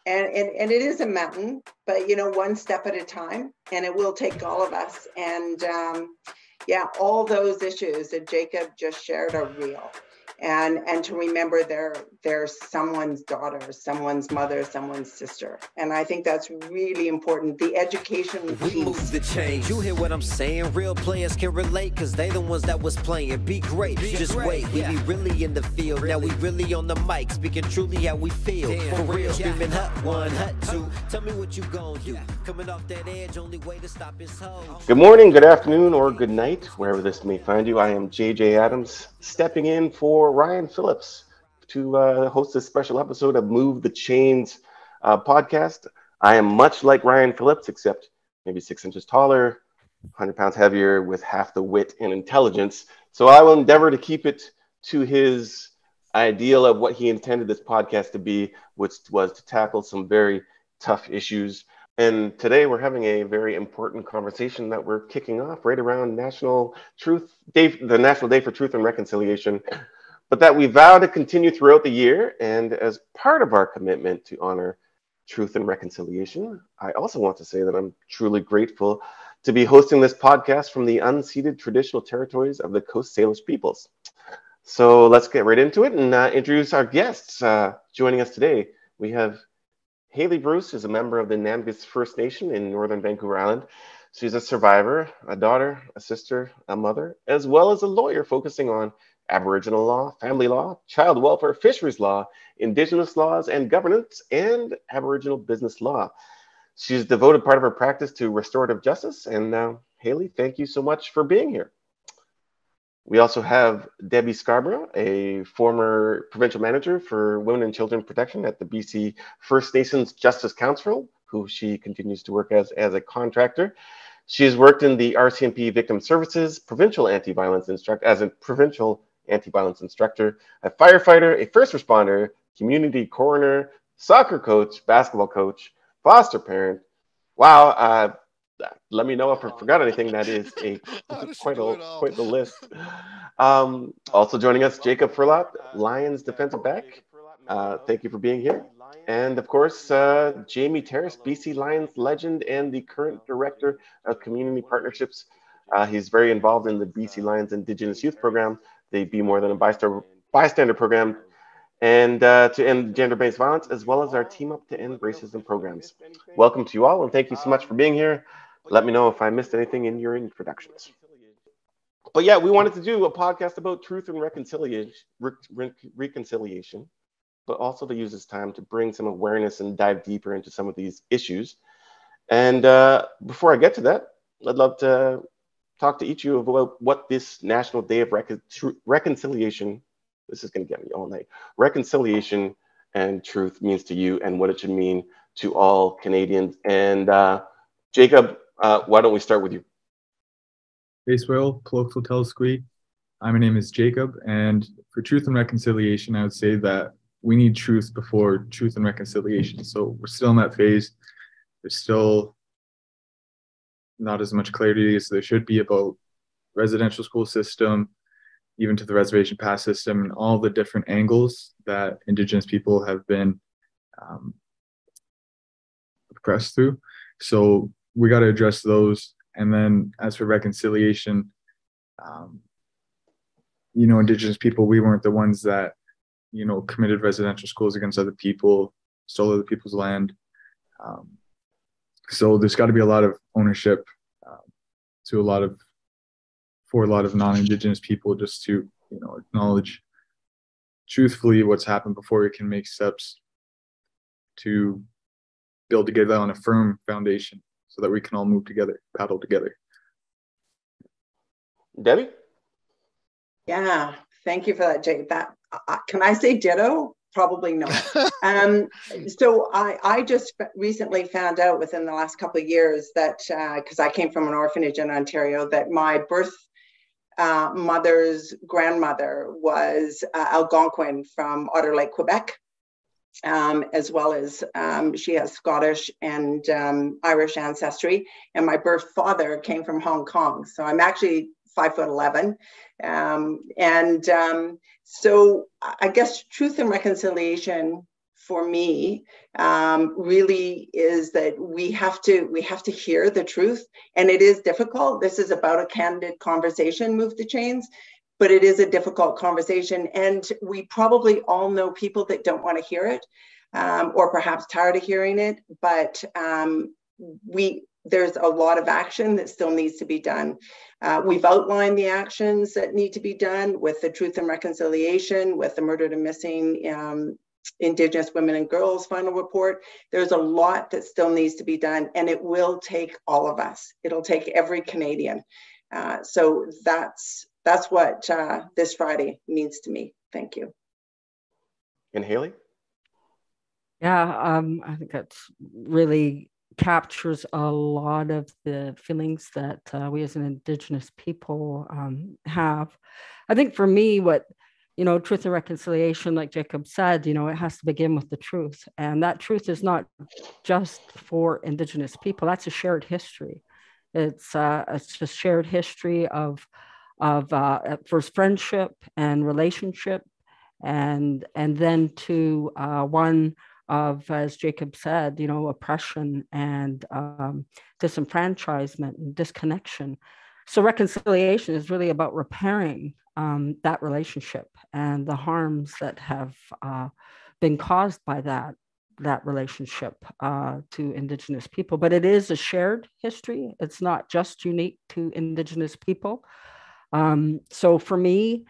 and it is a mountain, but you know, one step at a time, and it will take all of us. And yeah, all those issues that Jacob just shared are real. And to remember they're someone's daughter, someone's mother, someone's sister. And I think that's really important. The education We piece. move the change. You hear what I'm saying? Real players can relate, cause they the ones that was playing. Be great, just wait. We be really in the field. Now we really on the mic, speaking truly how we feel. For real, screaming hut one, hut two. Tell me what you gon' do. Coming off that edge, only way to stop is home. Good morning, good afternoon, or good night, wherever this may find you. I am JJ Adams, stepping in for Ryan Phillips to host this special episode of Move the Chains podcast. I am much like Ryan Phillips, except maybe 6 inches taller, 100 pounds heavier, with half the wit and intelligence. So I will endeavor to keep it to his ideal of what he intended this podcast to be, which was to tackle some very tough issues. And today we're having a very important conversation that we're kicking off right around National Truth Day, the National Day for Truth and Reconciliation, but that we vow to continue throughout the year. And as part of our commitment to honor truth and reconciliation, I also want to say that I'm truly grateful to be hosting this podcast from the unceded traditional territories of the Coast Salish peoples. So let's get right into it and introduce our guests. Joining us today, we have Halie Bruce, is a member of the Neighbours First Nation in Northern Vancouver Island. She's a survivor, a daughter, a sister, a mother, as well as a lawyer focusing on Aboriginal law, family law, child welfare, fisheries law, Indigenous laws and governance, and Aboriginal business law. She's devoted part of her practice to restorative justice. And Halie, thank you so much for being here. We also have Debbie Scarborough, a former provincial manager for Women and Children Protection at the BC First Nations Justice Council, who she continues to work as a contractor. She has worked in the Rcmp Victim Services, provincial anti-violence instructor, as a provincial anti-violence instructor, a firefighter, a first responder, community coroner, soccer coach, basketball coach, foster parent. Wow. Let me know if I forgot anything. That is quite the list. Also joining us, Jacob Firlotte, Lions defensive back. Thank you for being here. And of course, Jamie Taras, BC Lions legend and the current director of community partnerships. He's very involved in the BC Lions Indigenous Youth Program, the Be More Than a Bystander program, and to end gender-based violence, as well as our Team Up to End Racism programs. Welcome to you all, and thank you so much for being here. Let me know if I missed anything in your introductions. But yeah, we wanted to do a podcast about truth and reconciliation, but also to use this time to bring some awareness and dive deeper into some of these issues. And before I get to that, I'd love to talk to each of you about what this National Day of Reconciliation, this is going to get me all night, reconciliation and truth means to you and what it should mean to all Canadians. And Jacob, why don't we start with you? Base Will, colloquial telesquee. My name is Jacob, and for truth and reconciliation, I would say that we need truth before truth and reconciliation. So we're still in that phase. There's still not as much clarity as there should be about residential school system, even to the reservation pass system, and all the different angles that Indigenous people have been oppressed through. So we got to address those. And then as for reconciliation, Indigenous people, we weren't the ones that, committed residential schools against other people, stole other people's land. So there's got to be a lot of ownership for a lot of non-Indigenous people, just to, acknowledge truthfully what's happened before we can make steps to build together on a firm foundation so that we can all move together, paddle together. Debbie? Yeah, thank you for that, Jake. Can I say ditto? Probably not. So I just recently found out within the last couple of years that, because I came from an orphanage in Ontario, that my birth mother's grandmother was Algonquin from Otter Lake, Quebec, as well as she has Scottish and Irish ancestry. And my birth father came from Hong Kong. So I'm actually 5'11". So I guess truth and reconciliation for me really is that we have to hear the truth, and it is difficult. This is about a candid conversation, Move the Chains, but it is a difficult conversation, and we probably all know people that don't want to hear it, or perhaps tired of hearing it. But there's a lot of action that still needs to be done. We've outlined the actions that need to be done with the Truth and Reconciliation, with the Murdered and Missing Indigenous Women and Girls final report. There's a lot that still needs to be done, and it will take all of us. It'll take every Canadian. So that's what this Friday means to me. Thank you. And Halie? Yeah, I think that's really captures a lot of the feelings that we as an Indigenous people have. I think for me, what, Truth and Reconciliation, like Jacob said, it has to begin with the truth. And that truth is not just for Indigenous people. That's a shared history. It's a shared history of first friendship and relationship, and then to one of, as Jacob said, oppression and disenfranchisement and disconnection. So reconciliation is really about repairing that relationship and the harms that have been caused by that relationship to Indigenous people. But it is a shared history. It's not just unique to Indigenous people. So for me,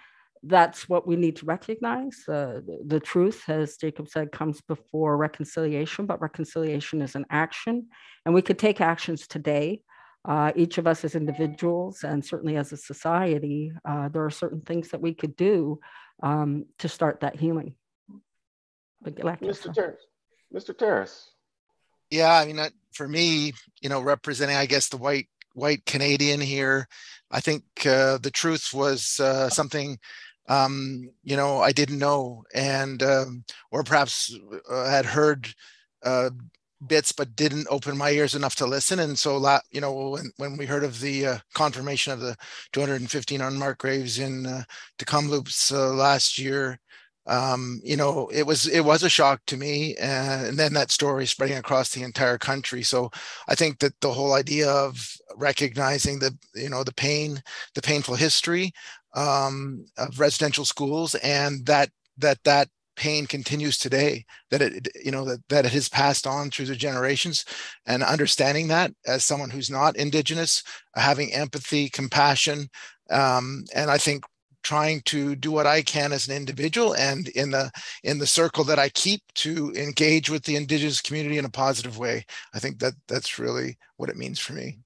that's what we need to recognize. The truth, as Jacob said, comes before reconciliation, but reconciliation is an action. And we could take actions today. Each of us as individuals, and certainly as a society, there are certain things that we could do to start that healing. Mr. Taras. Yeah, I mean, for me, representing, I guess, the white Canadian here, I think the truth was something I didn't know, and or perhaps had heard bits but didn't open my ears enough to listen. And so when we heard of the confirmation of the 215 unmarked graves in Kamloops last year, it was a shock to me, and then that story spreading across the entire country. So I think that the whole idea of recognizing the painful history of residential schools, and that pain continues today, that it has passed on through the generations, and understanding that as someone who's not Indigenous, having empathy, compassion, and I think trying to do what I can as an individual and in the circle that I keep to engage with the Indigenous community in a positive way. I think that's really what it means for me.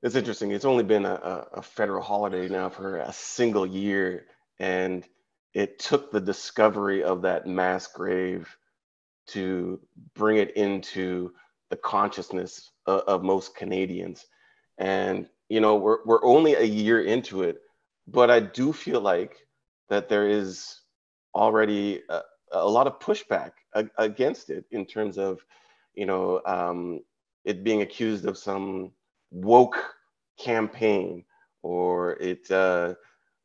It's interesting. It's only been a federal holiday now for a single year, and it took the discovery of that mass grave to bring it into the consciousness of most Canadians. And we're only a year into it, but I do feel like that there is already a lot of pushback against it, in terms of it being accused of some woke campaign, or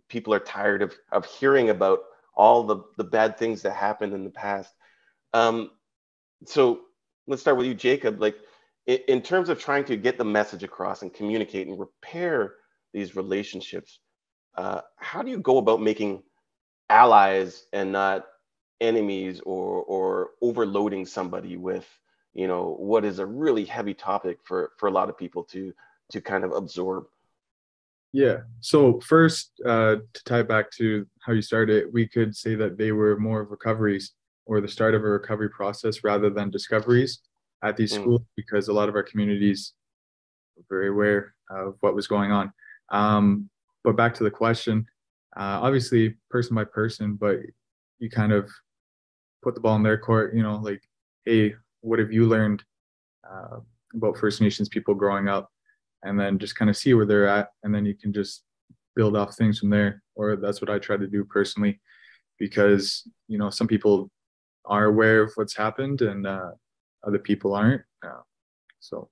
people are tired of hearing about all the bad things that happened in the past. So let's start with you, Jacob. Like, in terms of trying to get the message across and communicate and repair these relationships, how do you go about making allies and not enemies, or overloading somebody with what is a really heavy topic for a lot of people to kind of absorb? Yeah. So first, to tie back to how you started, we could say that they were more of recoveries, or the start of a recovery process, rather than discoveries at these schools, because a lot of our communities were very aware of what was going on. But back to the question, obviously person by person, but you kind of put the ball in their court, like, hey, what have you learned about First Nations people growing up? And then just kind of see where they're at, and then you can just build off things from there. Or that's what I try to do personally, because some people are aware of what's happened, and other people aren't. So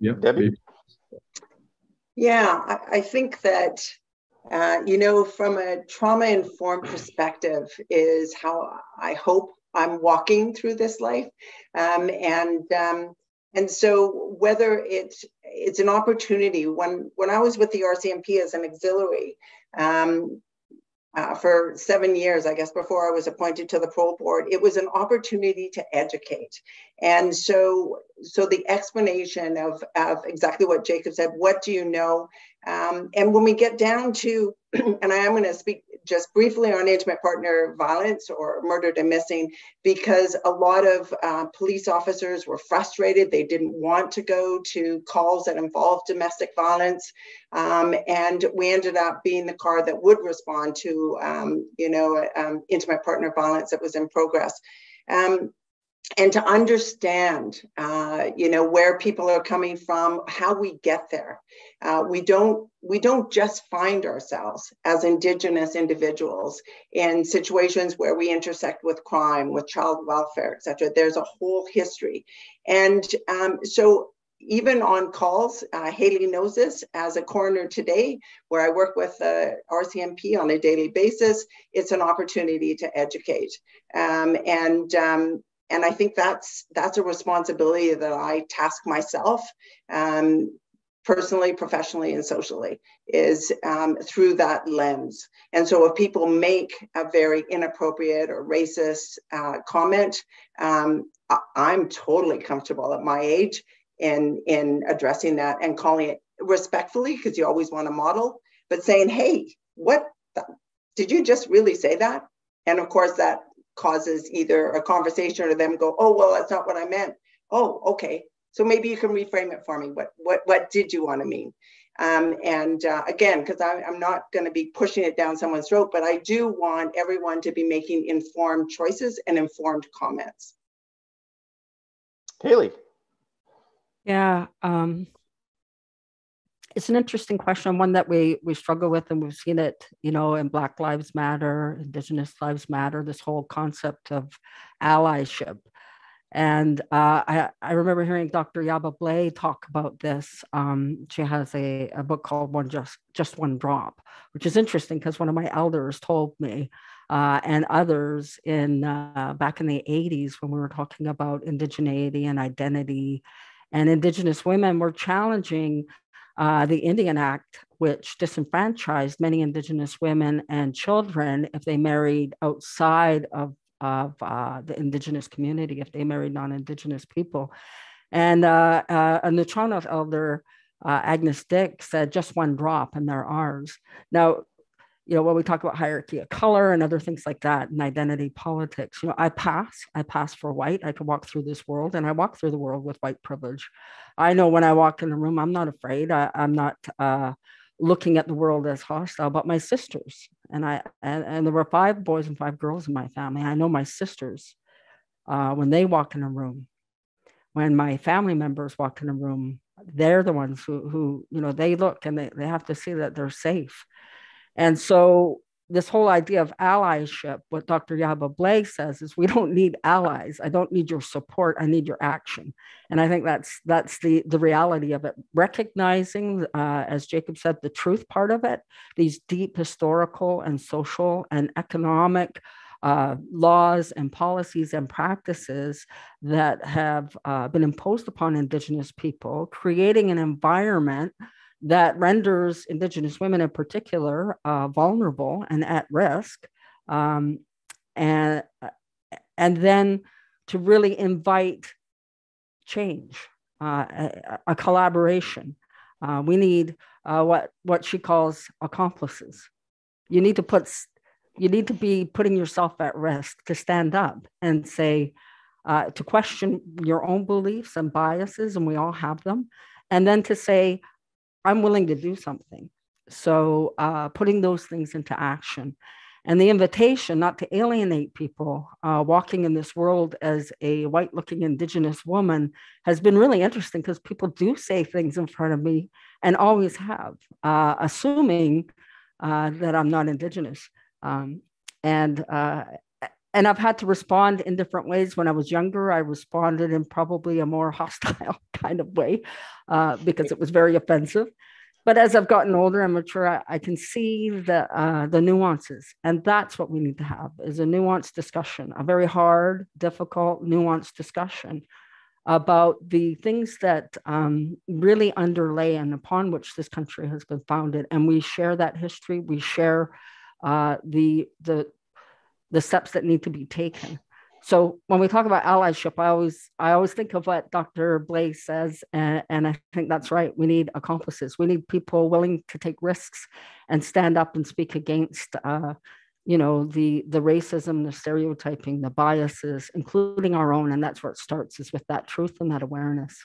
yeah. Debbie? Yeah, I think that from a trauma-informed perspective is how I hope I'm walking through this life. And so whether it's an opportunity, when I was with the Rcmp as an auxiliary, for 7 years, I guess, before I was appointed to the parole board, it was an opportunity to educate. And so the explanation of exactly what Jacob said, what do you know? And when we get down to, and I am going to speak just briefly on intimate partner violence or murdered and missing, because a lot of police officers were frustrated. They didn't want to go to calls that involved domestic violence. And we ended up being the car that would respond to, intimate partner violence that was in progress. And to understand, where people are coming from, how we get there. We don't just find ourselves as Indigenous individuals in situations where we intersect with crime, with child welfare, et cetera. There's a whole history. And so even on calls, Halie knows this, as a coroner today, where I work with Rcmp on a daily basis, it's an opportunity to educate. And I think that's a responsibility that I task myself, personally, professionally, and socially, is through that lens. And so if people make a very inappropriate or racist comment, I'm totally comfortable at my age in addressing that and calling it respectfully, because you always want to model, but saying, hey, did you just really say that? And of course, that causes either a conversation or them go, oh, well, that's not what I meant. Oh, okay. So maybe you can reframe it for me. What did you want to mean? Again, because I'm not going to be pushing it down someone's throat, but I do want everyone to be making informed choices and informed comments. Halie. Yeah. It's an interesting question, one that we struggle with, and we've seen it, in Black Lives Matter, Indigenous Lives Matter, this whole concept of allyship. And I remember hearing Dr. Yaba Blay talk about this. She has a book called Just One Drop, which is interesting because one of my elders told me, and others back in the 80s, when we were talking about indigeneity and identity, and Indigenous women were challenging the Indian Act, which disenfranchised many Indigenous women and children if they married outside of the Indigenous community, if they married non-Indigenous people. And the Toronto elder, Agnes Dick, said just one drop and they're ours. Now, when we talk about hierarchy of color and other things like that and identity politics, I pass for white. I can walk through this world, and I walk through the world with white privilege. I know when I walk in a room, I'm not afraid. I'm not looking at the world as hostile, but my sisters, and there were 5 boys and 5 girls in my family. I know my sisters, when they walk in a room, when my family members walk in a room, they're the ones who they look and they have to see that they're safe. And so this whole idea of allyship, what Dr. Yaba Blay says is, we don't need allies. I don't need your support. I need your action. And I think that's the reality of it. Recognizing, as Jacob said, the truth part of it, these deep historical and social and economic laws and policies and practices that have been imposed upon Indigenous people, creating an environment that renders Indigenous women in particular vulnerable and at risk, and then to really invite change, a collaboration. We need what she calls accomplices. You need to be putting yourself at risk to stand up and say, to question your own beliefs and biases, and we all have them, and then to say, I'm willing to do something. So putting those things into action. And the invitation not to alienate people walking in this world as a white-looking Indigenous woman has been really interesting, because people do say things in front of me, and always have, assuming that I'm not Indigenous. And I've had to respond in different ways. When I was younger, I responded in probably a more hostile kind of way, because it was very offensive. But as I've gotten older and mature, I can see the nuances, and that's what we need to have, is a nuanced discussion, a very hard, difficult, nuanced discussion about the things that really underlay and upon which this country has been founded. And we share that history. We share the steps that need to be taken. So when we talk about allyship, I always think of what Dr. Blaze says, and I think that's right. We need accomplices. We need people willing to take risks and stand up and speak against, you know, the racism, the stereotyping, the biases, including our own. And that's where it starts, is with that truth and that awareness.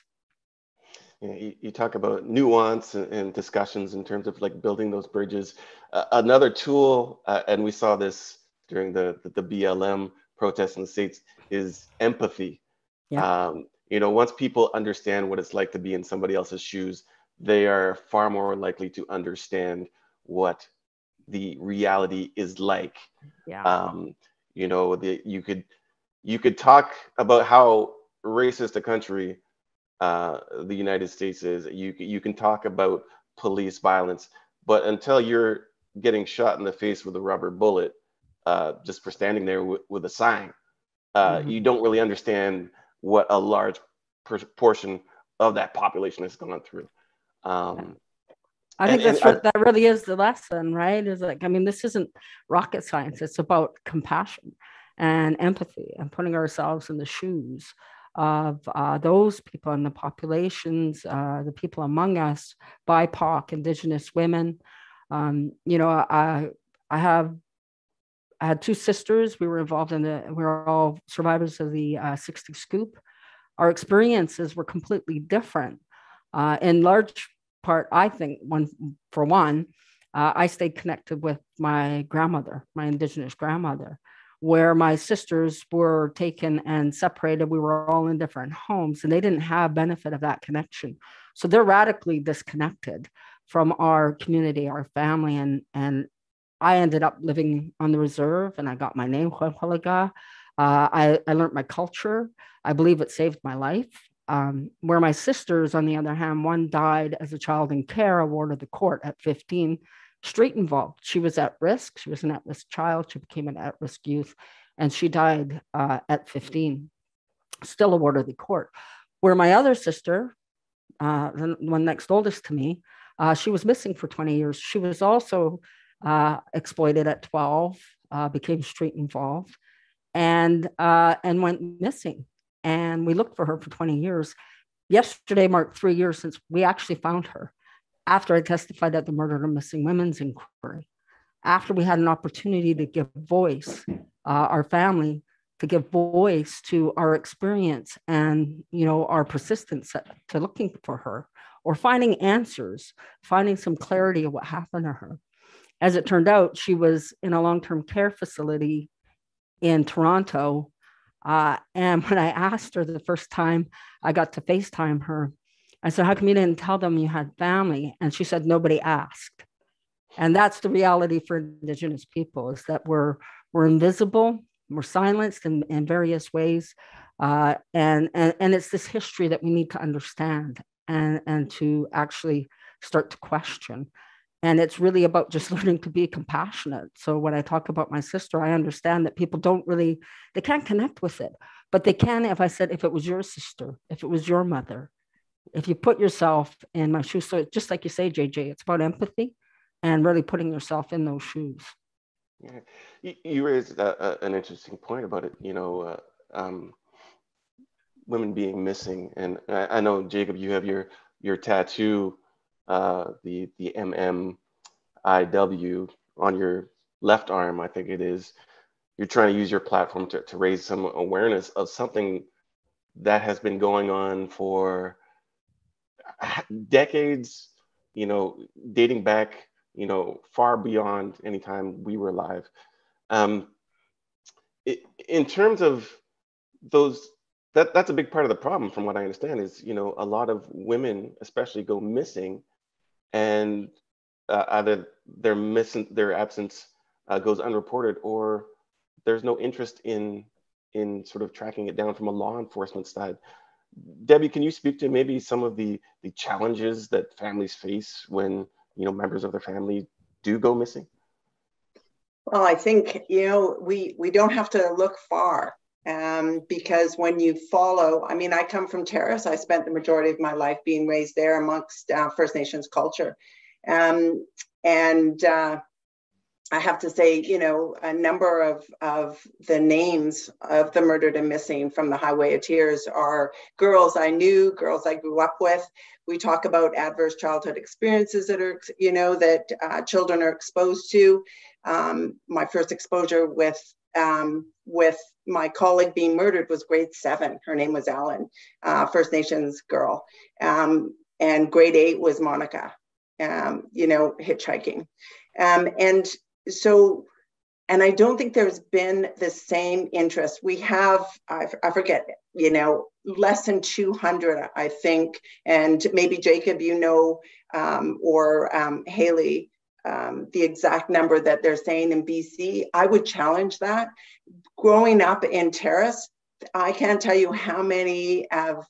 You talk about nuance and discussions in terms of like building those bridges. Another tool, and we saw this during the BLM protests in the States, is empathy. Yeah. You know, once people understand what it's like to be in somebody else's shoes, they are far more likely to understand what the reality is like. Yeah. You know, you could talk about how racist a country the United States is. You can talk about police violence, but until you're getting shot in the face with a rubber bullet, just for standing there with a sign, you don't really understand what a large portion of that population has gone through. I think that really is the lesson, right? Is like, I mean, this isn't rocket science. It's about compassion and empathy and putting ourselves in the shoes of those people in the populations, the people among us, BIPOC, Indigenous women. You know, I had two sisters. We were involved we were all survivors of the 60 scoop. Our experiences were completely different. In large part, I think, I stayed connected with my grandmother, my Indigenous grandmother, where my sisters were taken and separated. We were all in different homes, and they didn't have benefit of that connection. So they're radically disconnected from our community, our family, and I ended up living on the reserve, and I got my name, I learned my culture. I believe it saved my life. Where my sisters, on the other hand, one died as a child in care, awarded the court at 15, street involved. She was at risk. She was an at-risk child. She became an at-risk youth, and she died at 15, still awarded the court. Where my other sister, the one next oldest to me, she was missing for 20 years. She was also exploited at 12, became street involved, and went missing. And we looked for her for 20 years. Yesterday marked 3 years since we actually found her, after I testified at the Murdered and Missing Women's Inquiry, after we had an opportunity to give voice, our family, to give voice to our experience and, you know, our persistence to looking for her, or finding answers, finding some clarity of what happened to her. As it turned out, she was in a long-term care facility in Toronto. And when I asked her the first time I got to FaceTime her, I said, how come you didn't tell them you had family? And she said, nobody asked. And that's the reality for Indigenous people, is that we're invisible, we're silenced in various ways. And it's this history that we need to understand and to actually start to question. And it's really about just learning to be compassionate. So when I talk about my sister, I understand that people they can't connect with it, but they can. If I said, if it was your sister, if it was your mother, if you put yourself in my shoes. So just like you say, JJ, it's about empathy and really putting yourself in those shoes. Yeah. You raised an interesting point about it, you know, women being missing. And I know, Jacob, you have your tattoo, the MMIW on your left arm, I think it is. You're trying to use your platform to raise some awareness of something that has been going on for decades, you know, dating back, you know, far beyond any time we were alive. In terms of those, that's a big part of the problem, from what I understand, is, you know, a lot of women especially go missing, and either their absence goes unreported, or there's no interest in sort of tracking it down from a law enforcement side. Debbie, can you speak to maybe some of the challenges that families face when members of their family do go missing? Well, I think, we don't have to look far, because when you follow, I come from Taras. I spent the majority of my life being raised there amongst First Nations culture. And I have to say, a number of the names of the murdered and missing from the Highway of Tears are girls I knew, girls I grew up with. We talk about adverse childhood experiences that are, that children are exposed to. My first exposure with my colleague being murdered was grade 7. Her name was Ellen, First Nations girl. And grade 8 was Monica, hitchhiking. And I don't think there's been the same interest. We have, I forget, less than 200, I think, and maybe Jacob, or Halie, the exact number that they're saying in BC. I would challenge that. Growing up in Taras, I can't tell you how many of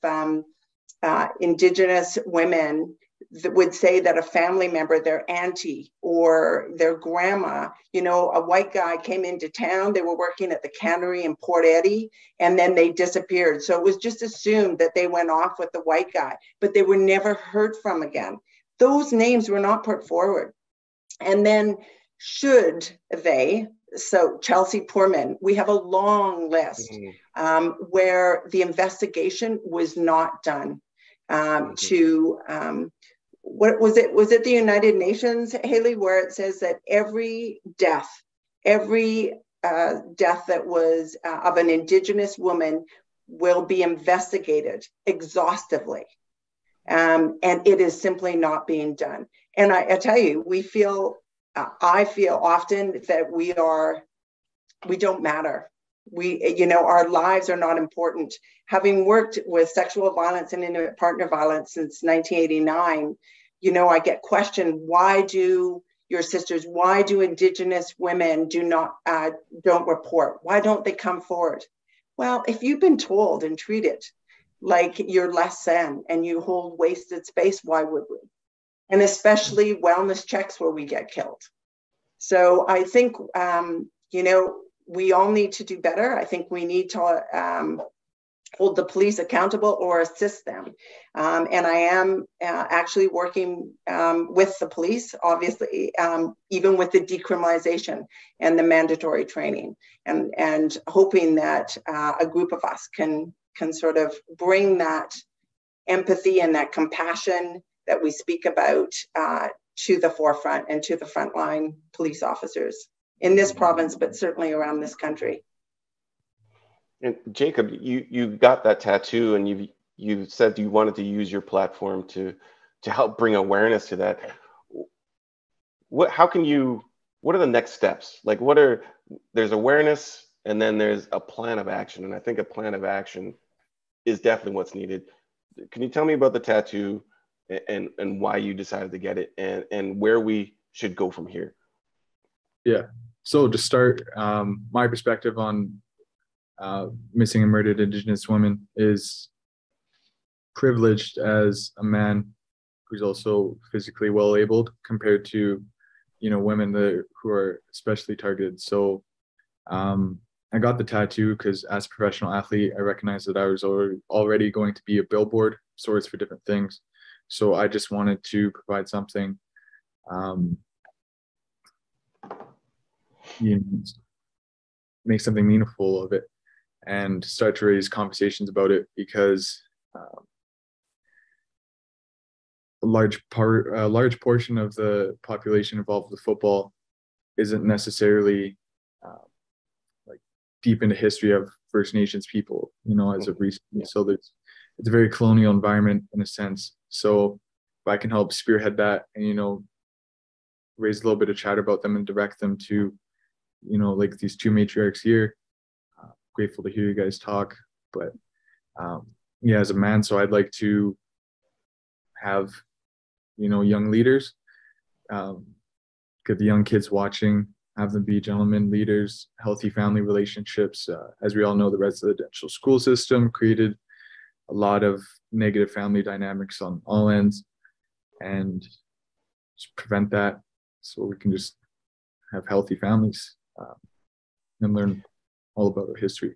Indigenous women that would say that a family member, their auntie or their grandma, a white guy came into town, they were working at the cannery in Port Eddie, and then they disappeared. So it was just assumed that they went off with the white guy, but they were never heard from again. Those names were not put forward. And then should they, so Chelsea Poorman, we have a long list where the investigation was not done what was it? Was it the United Nations, Halie, where it says that every death that was of an Indigenous woman will be investigated exhaustively. And it is simply not being done. And I tell you, I feel often that we don't matter. Our lives are not important. Having worked with sexual violence and intimate partner violence since 1989, I get questioned, why do your sisters, why do Indigenous women don't report? Why don't they come forward? Well, if you've been told and treated like you're less than and you hold wasted space, why would we? And especially wellness checks where we get killed. So I think, we all need to do better. I think we need to hold the police accountable or assist them. And I am actually working with the police, obviously, even with the decriminalization and the mandatory training, and hoping that a group of us can sort of bring that empathy and that compassion that we speak about to the forefront and to the frontline police officers in this province, but certainly around this country. And Jacob, you got that tattoo, and you said you wanted to use your platform to help bring awareness to that. What are the next steps? Like, there's awareness, and then there's a plan of action. And I think a plan of action is definitely what's needed. Can you tell me about the tattoo and why you decided to get it, and where we should go from here? Yeah. So to start, my perspective on missing and murdered Indigenous women is privileged as a man who's also physically well abled compared to, women who are especially targeted. So I got the tattoo because as a professional athlete, I recognized that I was already going to be a billboard source for different things. So I just wanted to provide something make something meaningful of it and start to raise conversations about it, because a large portion of the population involved with football isn't necessarily like deep into history of First Nations people, as of recently. So it's a very colonial environment in a sense. So if I can help spearhead that and, raise a little bit of chatter about them and direct them to, like these two matriarchs here, grateful to hear you guys talk. But as a man, so I'd like to have, young leaders, get the young kids watching, have them be gentlemen leaders, healthy family relationships. As we all know, the residential school system created a lot of negative family dynamics on all ends. And prevent that, so we can just have healthy families and learn all about our history.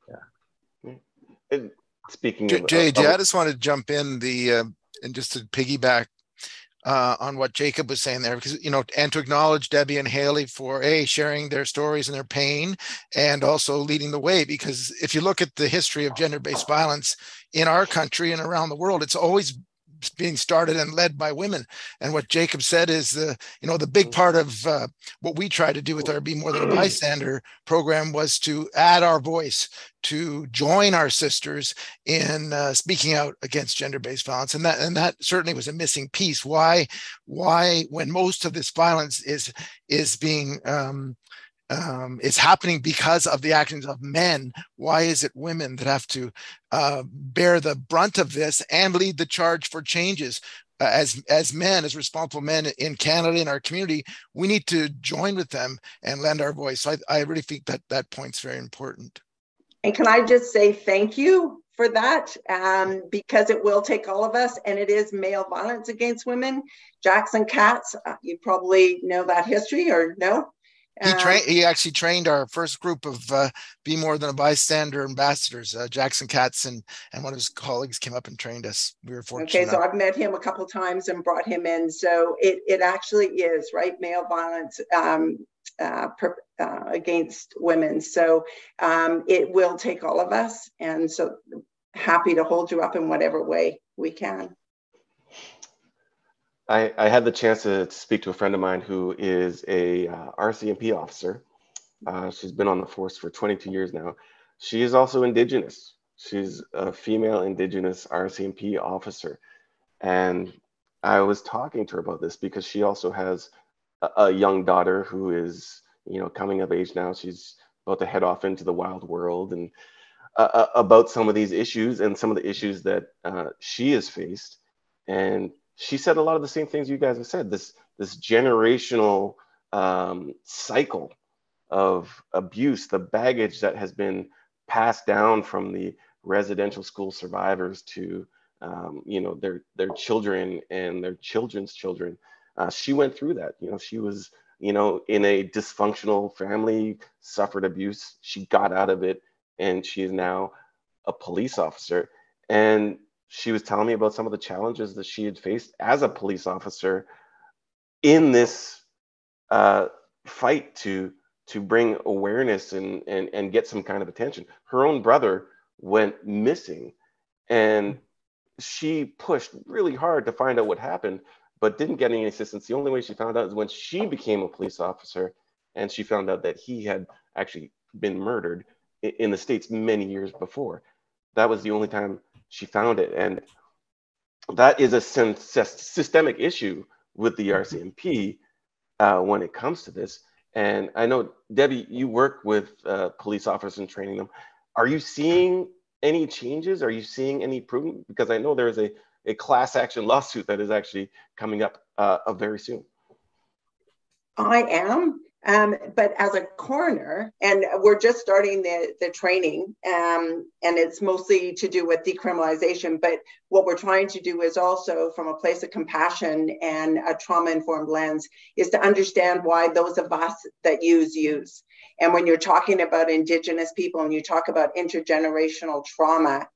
Yeah. And speaking of JJ, I just want to jump in and just to piggyback on what Jacob was saying there, because, and to acknowledge Debbie and Halie for sharing their stories and their pain, and also leading the way. Because if you look at the history of gender-based violence in our country and around the world, it's always being started and led by women. And what Jacob said is the big part of what we try to do with our Be More Than a Bystander program was to add our voice, to join our sisters in speaking out against gender-based violence. And that certainly was a missing piece. Why when most of this violence is being is happening because of the actions of men, why is it women that have to bear the brunt of this and lead the charge for changes? As men, as responsible men in Canada, in our community, we need to join with them and lend our voice. So I really think that point's very important. And can I just say thank you for that, because it will take all of us, and it is male violence against women. Jackson Katz, you probably know that history, or no? He actually trained our first group of Be More Than a Bystander ambassadors. Jackson Katz and one of his colleagues came up and trained us. We were fortunate. Okay, so I've met him a couple times and brought him in. So it actually is, right, male violence against women. So it will take all of us, and so happy to hold you up in whatever way we can. I had the chance to speak to a friend of mine who is a Rcmp officer. She's been on the force for 22 years now. She is also Indigenous. She's a female Indigenous Rcmp officer. And I was talking to her about this because she also has a young daughter who is, coming of age now. She's about to head off into the wild world, and about some of these issues and some of the issues that she has faced. And she said a lot of the same things you guys have said, this generational cycle of abuse, the baggage that has been passed down from the residential school survivors to their children and their children's children. She went through that. She was in a dysfunctional family, suffered abuse. She got out of it, and she is now a police officer. And she was telling me about some of the challenges that she had faced as a police officer in this fight to bring awareness and get some kind of attention. Her own brother went missing, and she pushed really hard to find out what happened, but didn't get any assistance. The only way she found out is when she became a police officer, and she found out that he had actually been murdered in the States many years before. That was the only time she found it. And that is a systemic issue with the Rcmp when it comes to this. And I know, Debbie, you work with police officers and training them. Are you seeing any changes? Are you seeing any improvement? Because I know there is a class action lawsuit that is actually coming up very soon. I am. But as a coroner, and we're just starting the training, and it's mostly to do with decriminalization, but what we're trying to do is also from a place of compassion and a trauma-informed lens is to understand why those of us that use. And when you're talking about Indigenous people and you talk about intergenerational trauma,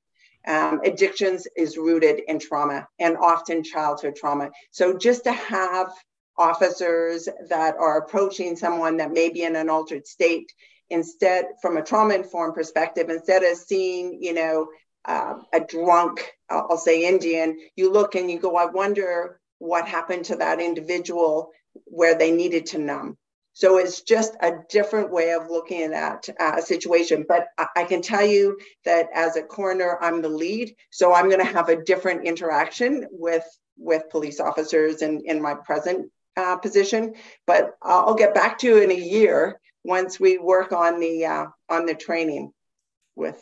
addictions is rooted in trauma, and often childhood trauma. So just to have officers that are approaching someone that may be in an altered state, instead, from a trauma-informed perspective, instead of seeing, a drunk, I'll say Indian, you look and you go, I wonder what happened to that individual where they needed to numb. So it's just a different way of looking at that situation. But I can tell you that as a coroner, I'm the lead. So I'm going to have a different interaction with police officers in my present position, but I'll get back to you in a year once we work on the training with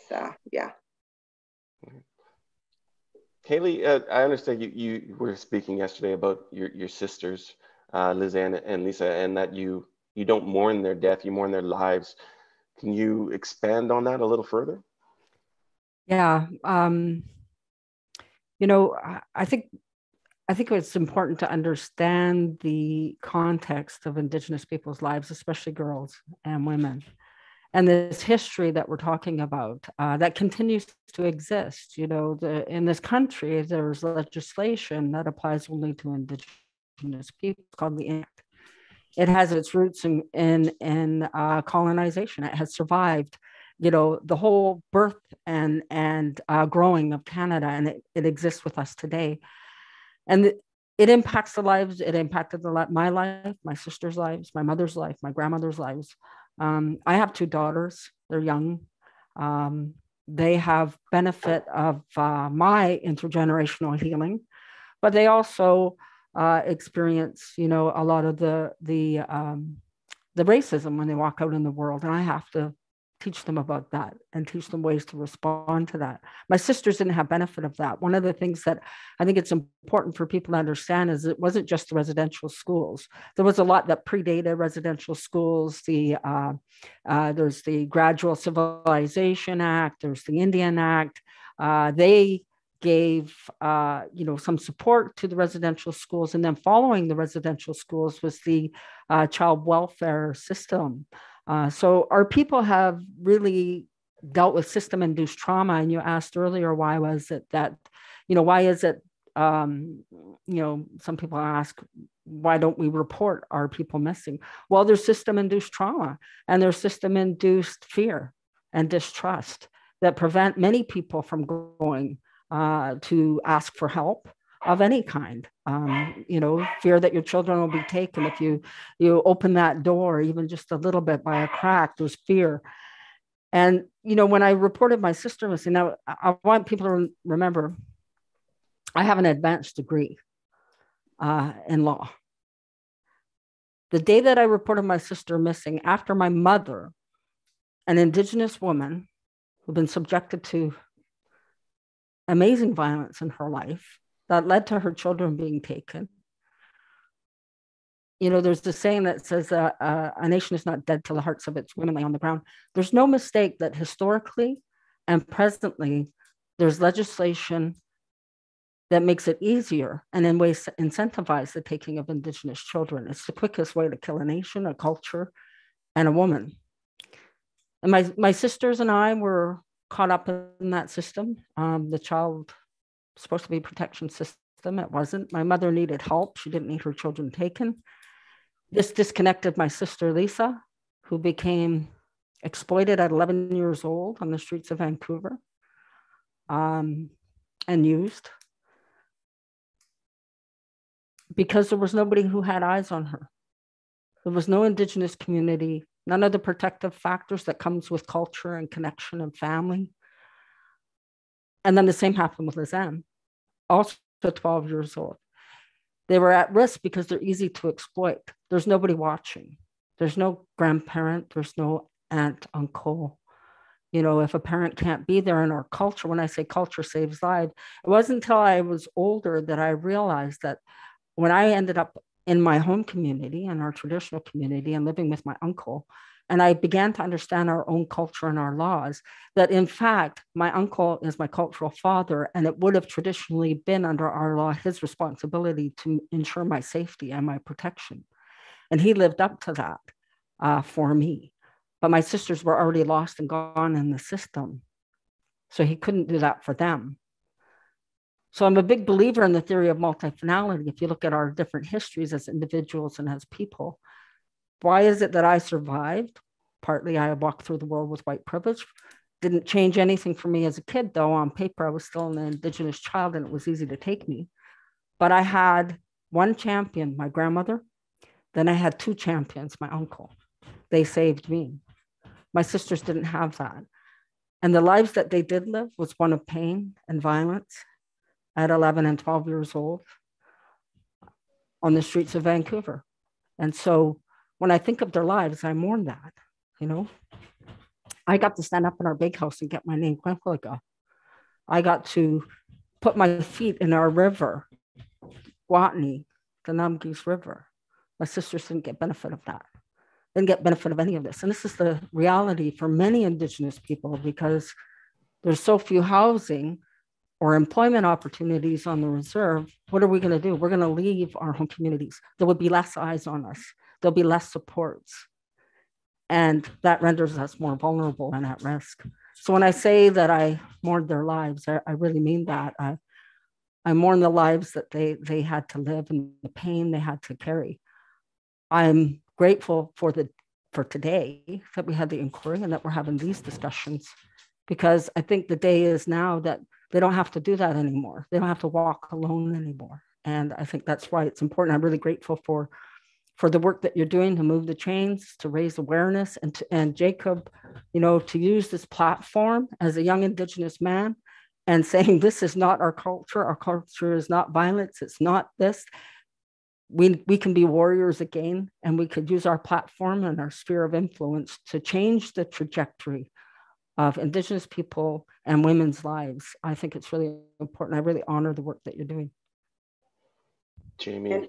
Halie, I understand you were speaking yesterday about your sisters, Lizanne and Lisa, and that you don't mourn their death, you mourn their lives. Can you expand on that a little further? Yeah, I think I think it's important to understand the context of Indigenous people's lives, especially girls and women, and this history that we're talking about that continues to exist. You know, in this country, there's legislation that applies only to Indigenous people called the Act. It has its roots in colonization. It has survived, you know, the whole birth and growing of Canada, and it exists with us today. And it impacts the lives. It impacted my life, my sister's lives, my mother's life, my grandmother's lives. I have 2 daughters. They're young. They have benefit of my intergenerational healing, but they also experience, you know, a lot of the racism when they walk out in the world, and I have to teach them about that and teach them ways to respond to that. My sisters didn't have benefit of that. One of the things that I think it's important for people to understand is it wasn't just the residential schools. There was a lot that predated residential schools. There's the Gradual Civilization Act, there's the Indian Act. They gave you know, some support to the residential schools, and then following the residential schools was the child welfare system. So our people have really dealt with system-induced trauma. And you asked earlier, why was it that, you know, why is it, you know, some people ask, why don't we report our people missing? Well, there's system-induced trauma, and there's system-induced fear and distrust that prevent many people from going to ask for help of any kind. You know, fear that your children will be taken if you open that door even just a little bit by a crack. There's fear. And, you know, when I reported my sister missing, now I want people to remember, I have an advanced degree in law. The day that I reported my sister missing, after my mother, an Indigenous woman who'd been subjected to amazing violence in her life that led to her children being taken. You know, there's this saying that says a nation is not dead till the hearts of its women lay on the ground. There's no mistake that historically and presently, there's legislation that makes it easier and in ways incentivize the taking of Indigenous children. It's the quickest way to kill a nation, a culture, and a woman. And my sisters and I were caught up in that system. The child supposed to be protection system. It wasn't. My mother needed help. She didn't need her children taken. This disconnected my sister, Lisa, who became exploited at 11 years old on the streets of Vancouver and used because there was nobody who had eyes on her. There was no Indigenous community, none of the protective factors that comes with culture and connection and family. And then the same happened with Rcmp, also 12 years old. They were at risk because they're easy to exploit. There's nobody watching. There's no grandparent. There's no aunt, uncle. You know, if a parent can't be there in our culture, when I say culture saves lives, it wasn't until I was older that I realized that when I ended up in my home community and our traditional community and living with my uncle, and I began to understand our own culture and our laws, that in fact, my uncle is my cultural father, and it would have traditionally been under our law, his responsibility to ensure my safety and my protection. And he lived up to that for me. But my sisters were already lost and gone in the system. So he couldn't do that for them. So I'm a big believer in the theory of multifinality. If you look at our different histories as individuals and as people, why is it that I survived? Partly I walked through the world with white privilege. Didn't change anything for me as a kid, though. On paper, I was still an Indigenous child and it was easy to take me. But I had one champion, my grandmother. Then I had 2 champions, my uncle. They saved me. My sisters didn't have that. And the lives that they did live was one of pain and violence at 11 and 12 years old on the streets of Vancouver. And so when I think of their lives, I mourn that, you know. I got to stand up in our big house and get my name Quenquiliga. I got to put my feet in our river, Guatney, the Namgis River. My sisters didn't get benefit of that. Didn't get benefit of any of this. And this is the reality for many Indigenous people because there's so few housing or employment opportunities on the reserve, what are we going to do? We're going to leave our home communities. There would be less eyes on us. There'll be less supports. And that renders us more vulnerable and at risk. So when I say that I mourned their lives, I really mean that. I mourn the lives that they had to live and the pain they had to carry. I'm grateful for today that we had the inquiry and that we're having these discussions, because I think the day is now that they don't have to do that anymore. They don't have to walk alone anymore. And I think that's why it's important. I'm really grateful for the work that you're doing to move the chains, to raise awareness, and Jacob, to use this platform as a young Indigenous man and saying, this is not our culture. Our culture is not violence. It's not this. We can be warriors again, and we could use our platform and our sphere of influence to change the trajectory of Indigenous people and women's lives. I think it's really important. I really honor the work that you're doing. Jamie. And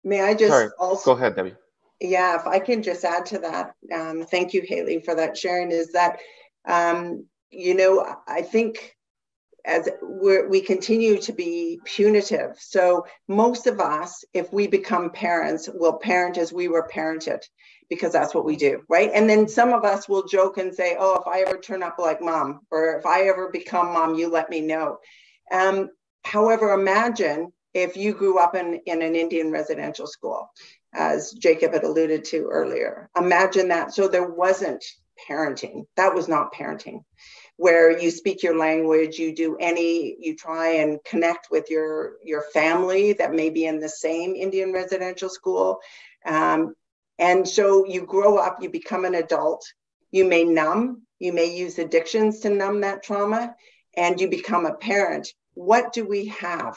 may I just go ahead, Debbie. Yeah, if I can just add to that. Thank you, Halie, for that sharing, is that, I think as we continue to be punitive. So most of us, if we become parents, will parent as we were parented, because that's what we do, right? And then some of us will joke and say, oh, if I ever turn up like mom, or if I ever become mom, you let me know. However, imagine if you grew up in an Indian residential school, as Jacob had alluded to earlier. Imagine that. So there wasn't parenting. That was not parenting, where you speak your language, you try and connect with your family that may be in the same Indian residential school. And so you grow up, you become an adult, you may numb, you may use addictions to numb that trauma, and you become a parent. What do we have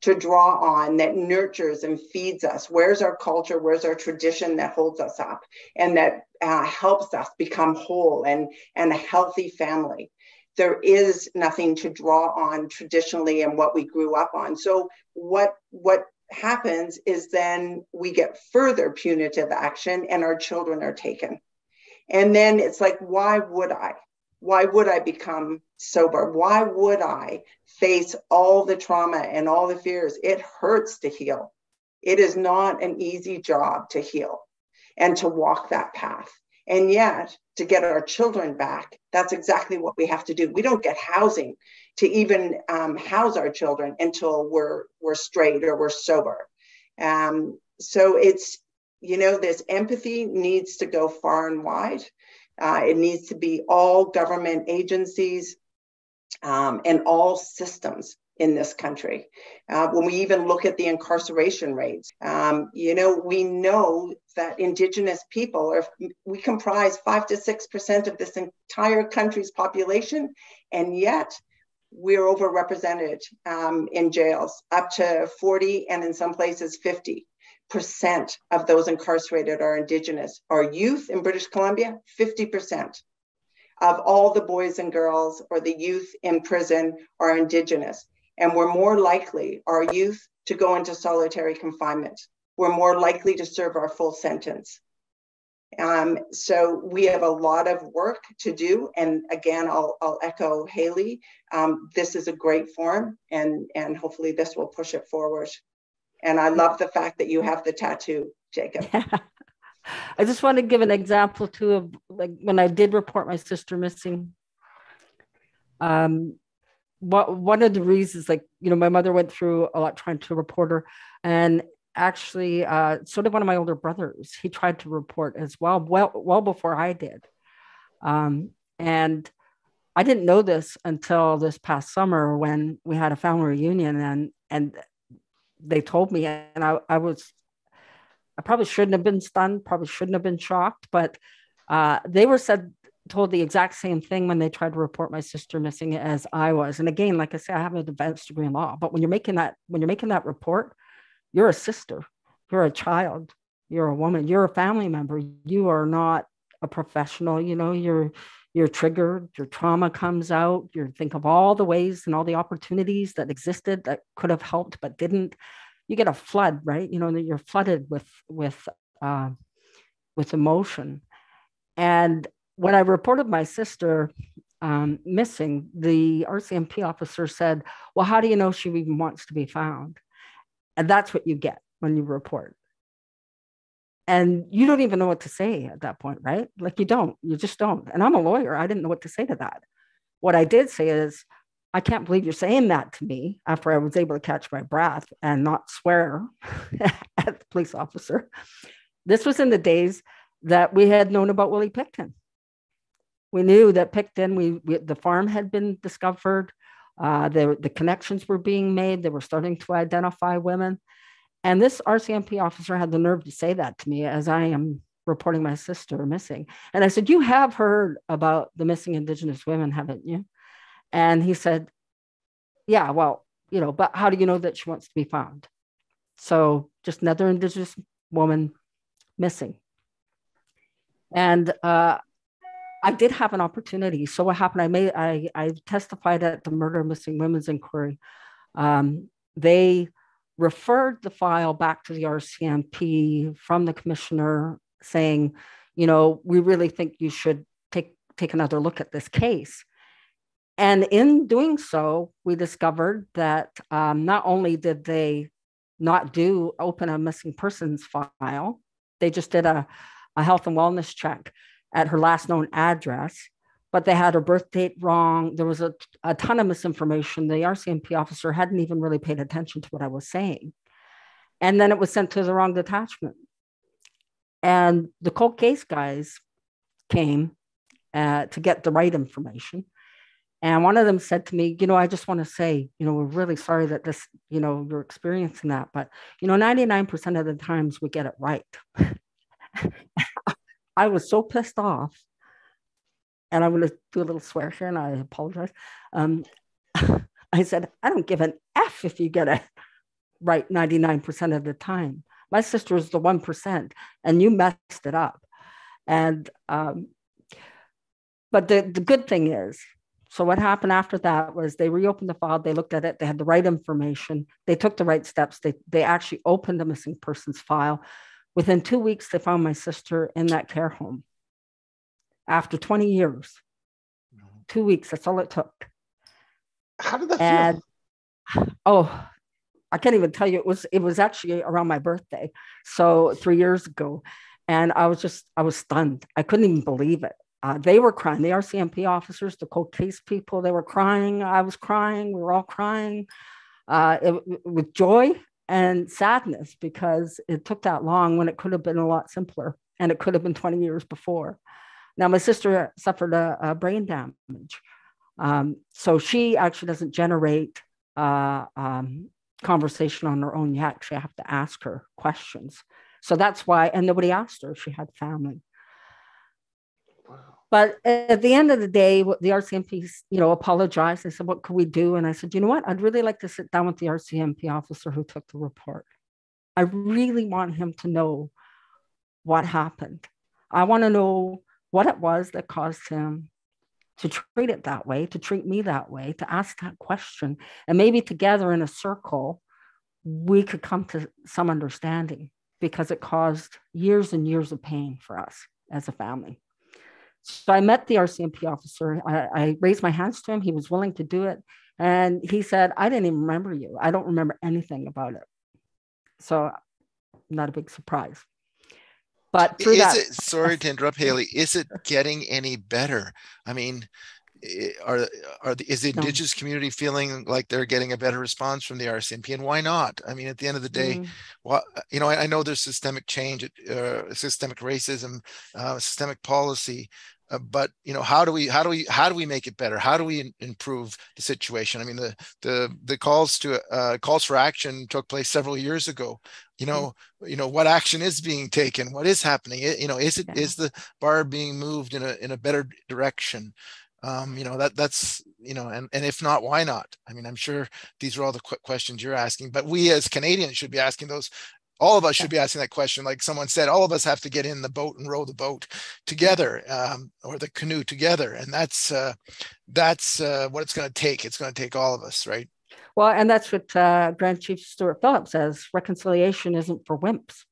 to draw on that nurtures and feeds us? Where's our culture? Where's our tradition that holds us up and that helps us become whole and a healthy family? There is nothing to draw on traditionally and what we grew up on. So what happens is then we get further punitive action and our children are taken. And then it's like, why would I? Why would I become sober? Why would I face all the trauma and all the fears? It hurts to heal. It is not an easy job to heal and to walk that path. And yet, to get our children back, that's exactly what we have to do. We don't get housing to even house our children until we're straight or we're sober. So it's, this empathy needs to go far and wide. It needs to be all government agencies and all systems in this country. When we even look at the incarceration rates, we know that Indigenous people we comprise 5 to 6% of this entire country's population, and yet we're overrepresented in jails, up to 40 and in some places 50% of those incarcerated are Indigenous. Our youth in British Columbia, 50% of all the boys and girls or the youth in prison are Indigenous. And we're more likely, our youth, to go into solitary confinement. We're more likely to serve our full sentence. So we have a lot of work to do. And again, I'll echo Halie. This is a great forum, and hopefully this will push it forward. And I love the fact that you have the tattoo, Jacob. I just want to give an example too of like when I did report my sister missing. One of the reasons, my mother went through a lot trying to report her, and actually, so did one of my older brothers. He tried to report as well before I did. And I didn't know this until this past summer when we had a family reunion, and they told me, and I probably shouldn't have been stunned, probably shouldn't have been shocked, but they were told the exact same thing when they tried to report my sister missing as I was. And again, like I said, I have an advanced degree in law, but when you're making that report, you're a sister, you're a child, you're a woman, you're a family member. You are not a professional. You're triggered, your trauma comes out. You think of all the ways and all the opportunities that existed that could have helped, but didn't. You get a flood, right? You're flooded with emotion. And when I reported my sister, missing, the RCMP officer said, well, how do you know she even wants to be found? And that's what you get when you report. And you don't even know what to say at that point, right? Like you just don't. And I'm a lawyer. I didn't know what to say to that. What I did say is, I can't believe you're saying that to me, after I was able to catch my breath and not swear at the police officer. This was in the days that we had known about Willie Picton. We knew that Picton, the farm had been discovered. The connections were being made. They were starting to identify women. And this RCMP officer had the nerve to say that to me as I am reporting my sister missing. And I said, you have heard about the missing Indigenous women, haven't you? And he said, yeah, well, but how do you know that she wants to be found? So just another Indigenous woman missing. And I did have an opportunity. So what happened, I testified at the Murder of Missing Women's Inquiry. They referred the file back to the RCMP from the commissioner saying, we really think you should take another look at this case. And in doing so, we discovered that not only did they not open a missing persons file, they just did a health and wellness check at her last known address, but they had her birth date wrong. There was a ton of misinformation. The RCMP officer hadn't even really paid attention to what I was saying. And then it was sent to the wrong detachment. And the cold case guys came to get the right information. And one of them said to me, I just want to say, we're really sorry that this, you're experiencing that, but, 99% of the times we get it right. I was so pissed off, and I'm going to do a little swear here, and I apologize. I said, I don't give an F if you get it right 99% of the time. My sister is the 1%, and you messed it up. And, but the good thing is, so what happened after that was they reopened the file, they looked at it, they had the right information, they took the right steps, they actually opened the missing persons file. Within 2 weeks, they found my sister in that care home. After 20 years, 2 weeks, that's all it took. How did that feel? Oh, I can't even tell you. It was actually around my birthday, so 3 years ago. And I was stunned. I couldn't even believe it. They were crying. The RCMP officers, the cold case people, they were crying. I was crying. We were all crying with joy and sadness, because it took that long when it could have been a lot simpler, and it could have been 20 years before. Now, my sister suffered a brain damage. So she actually doesn't generate conversation on her own yet. Actually, I have to ask her questions. So that's why, and nobody asked her if she had family. But at the end of the day, the RCMP, apologized. They said, what could we do? And I said, you know what? I'd really like to sit down with the RCMP officer who took the report. I really want him to know what happened. I want to know what it was that caused him to treat it that way, to treat me that way, to ask that question. And maybe together in a circle, we could come to some understanding, because it caused years and years of pain for us as a family. So I met the RCMP officer. I raised my hands to him. He was willing to do it. And he said, I didn't even remember you. I don't remember anything about it. So not a big surprise. But through sorry to interrupt, Halie, is it getting any better? I mean, is the Indigenous community feeling like they're getting a better response from the RCMP, and why not? I mean, at the end of the day, I know there's systemic change, systemic racism, systemic policy, but how do we make it better? How do we improve the situation? I mean, the calls for action took place several years ago. What action is being taken? What is happening? Is the bar being moved in a better direction? That's and if not, why not? I mean, I'm sure these are all the questions you're asking, but we as Canadians should be asking those. All of us should be asking that question. Like someone said, all of us have to get in the boat and row the boat together, or the canoe together, and that's what it's going to take. It's going to take all of us, right? Well, and that's what Grand Chief Stuart Phillips says. Reconciliation isn't for wimps.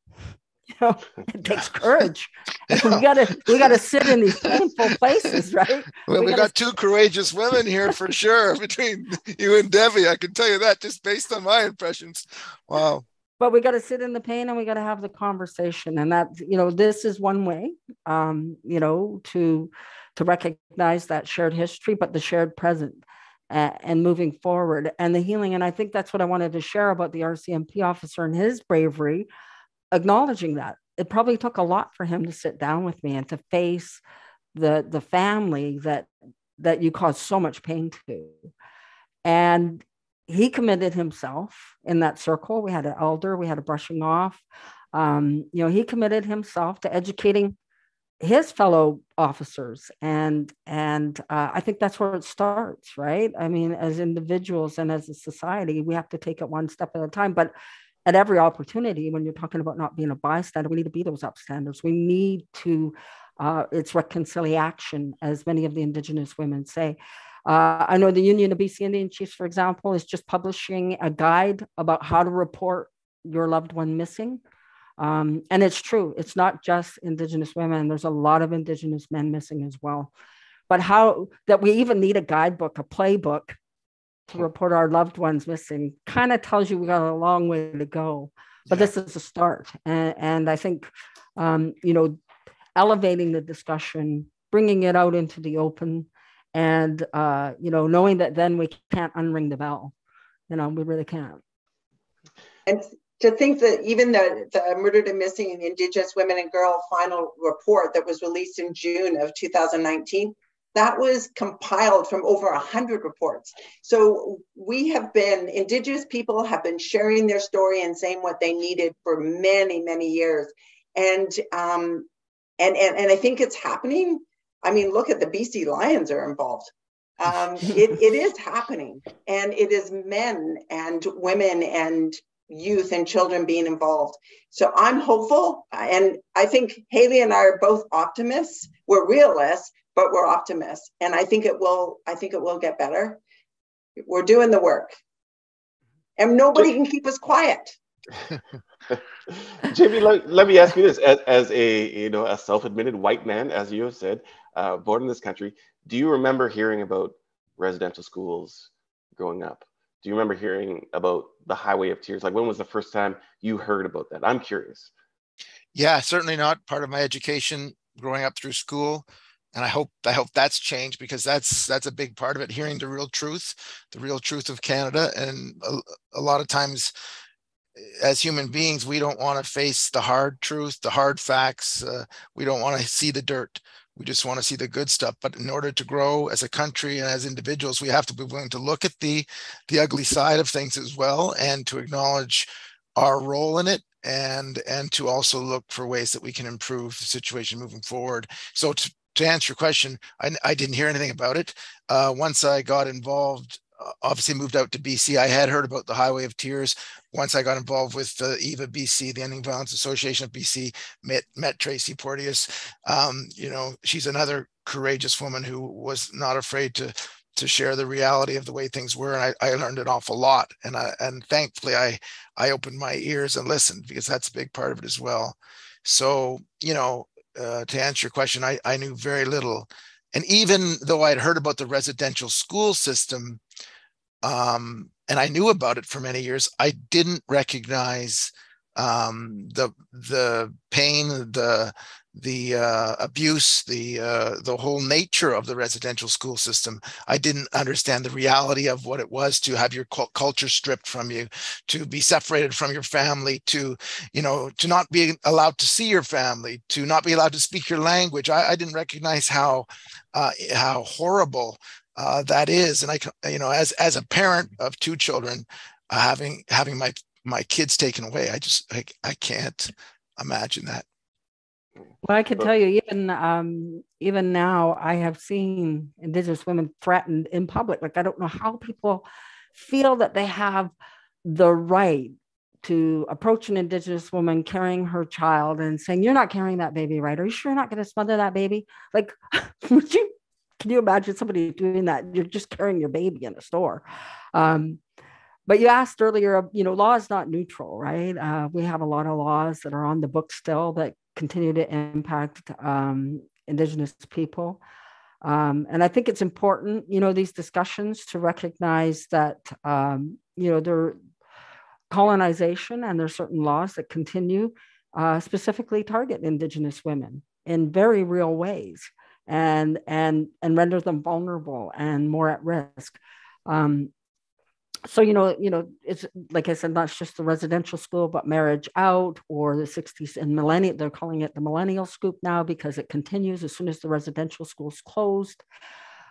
It takes courage. We gotta sit in these painful places, right? Well, we got two courageous women here for sure, between you and Debbie. I can tell you that just based on my impressions. Wow. But we got to sit in the pain and we got to have the conversation. And that, this is one way, to recognize that shared history, but the shared present and moving forward and the healing. And I think that's what I wanted to share about the Rcmp officer and his bravery, acknowledging that. It probably took a lot for him to sit down with me and to face the family that you caused so much pain to. And he committed himself in that circle. We had an elder, we had a brushing off. He committed himself to educating his fellow officers. And I think that's where it starts, right? I mean, as individuals and as a society, we have to take it one step at a time. But at every opportunity, when you're talking about not being a bystander, we need to be those upstanders. We need to, it's reconciliation, as many of the Indigenous women say. I know the Union of BC Indian Chiefs, for example, is just publishing a guide about how to report your loved one missing. And it's true. It's not just Indigenous women. There's a lot of Indigenous men missing as well. But how that we even need a guidebook, a playbook to report our loved ones missing kind of tells you we got a long way to go. But this is a start. And I think, elevating the discussion, bringing it out into the open, and, knowing that then we can't unring the bell. We really can't. And to think that even the Murdered and Missing Indigenous Women and Girl final report that was released in June of 2019, that was compiled from over 100 reports. So Indigenous people have been sharing their story and saying what they needed for many, many years. And I think it's happening. I mean, look at the BC Lions are involved. It is happening, and it is men and women and youth and children being involved. So I'm hopeful, and I think Halie and I are both optimists. We're realists, but we're optimists, and I think it will get better. We're doing the work, and nobody can keep us quiet. Jamie, let me ask you this: as a self-admitted white man, as you have said, born in this country, do you remember hearing about residential schools growing up? Do you remember hearing about the Highway of Tears? Like, when was the first time you heard about that? I'm curious. Yeah, certainly not part of my education growing up through school. And I hope that's changed, because that's a big part of it, hearing the real truth of Canada. And a lot of times as human beings, we don't want to face the hard truth, the hard facts. We don't want to see the dirt. We just want to see the good stuff. But in order to grow as a country and as individuals, we have to be willing to look at the ugly side of things as well, and to acknowledge our role in it, and to also look for ways that we can improve the situation moving forward. So to answer your question, I didn't hear anything about it. Once I got involved, obviously moved out to BC, I had heard about the Highway of Tears. Once I got involved with EVA BC, the Ending Violence Association of BC, met Tracy Porteous. She's another courageous woman who was not afraid to share the reality of the way things were. And I learned an awful lot. And thankfully I opened my ears and listened, because that's a big part of it as well. So, to answer your question, I knew very little. And even though I'd heard about the residential school system, and I knew about it for many years, I didn't recognize the pain, the abuse, the whole nature of the residential school system. I didn't understand the reality of what it was to have your culture stripped from you, to be separated from your family, to not be allowed to see your family, to not be allowed to speak your language. I didn't recognize how horrible that is. And as a parent of two children, having my kids taken away, I can't imagine that. Well, I can tell you, even now, I have seen Indigenous women threatened in public. Like, I don't know how people feel that they have the right to approach an Indigenous woman carrying her child and saying, "You're not carrying that baby, right? Are you sure you're not going to smother that baby?" Like, can you imagine somebody doing that? You're just carrying your baby in a store. But you asked earlier, law is not neutral, right? We have a lot of laws that are on the books still that continue to impact Indigenous people. And I think it's important, these discussions to recognize that, there colonization and there's certain laws that continue specifically target Indigenous women in very real ways and render them vulnerable and more at risk. So, it's like I said, not just the residential school, but marriage out or the 60s and millennial. They're calling it the millennial scoop now because it continues as soon as the residential schools closed.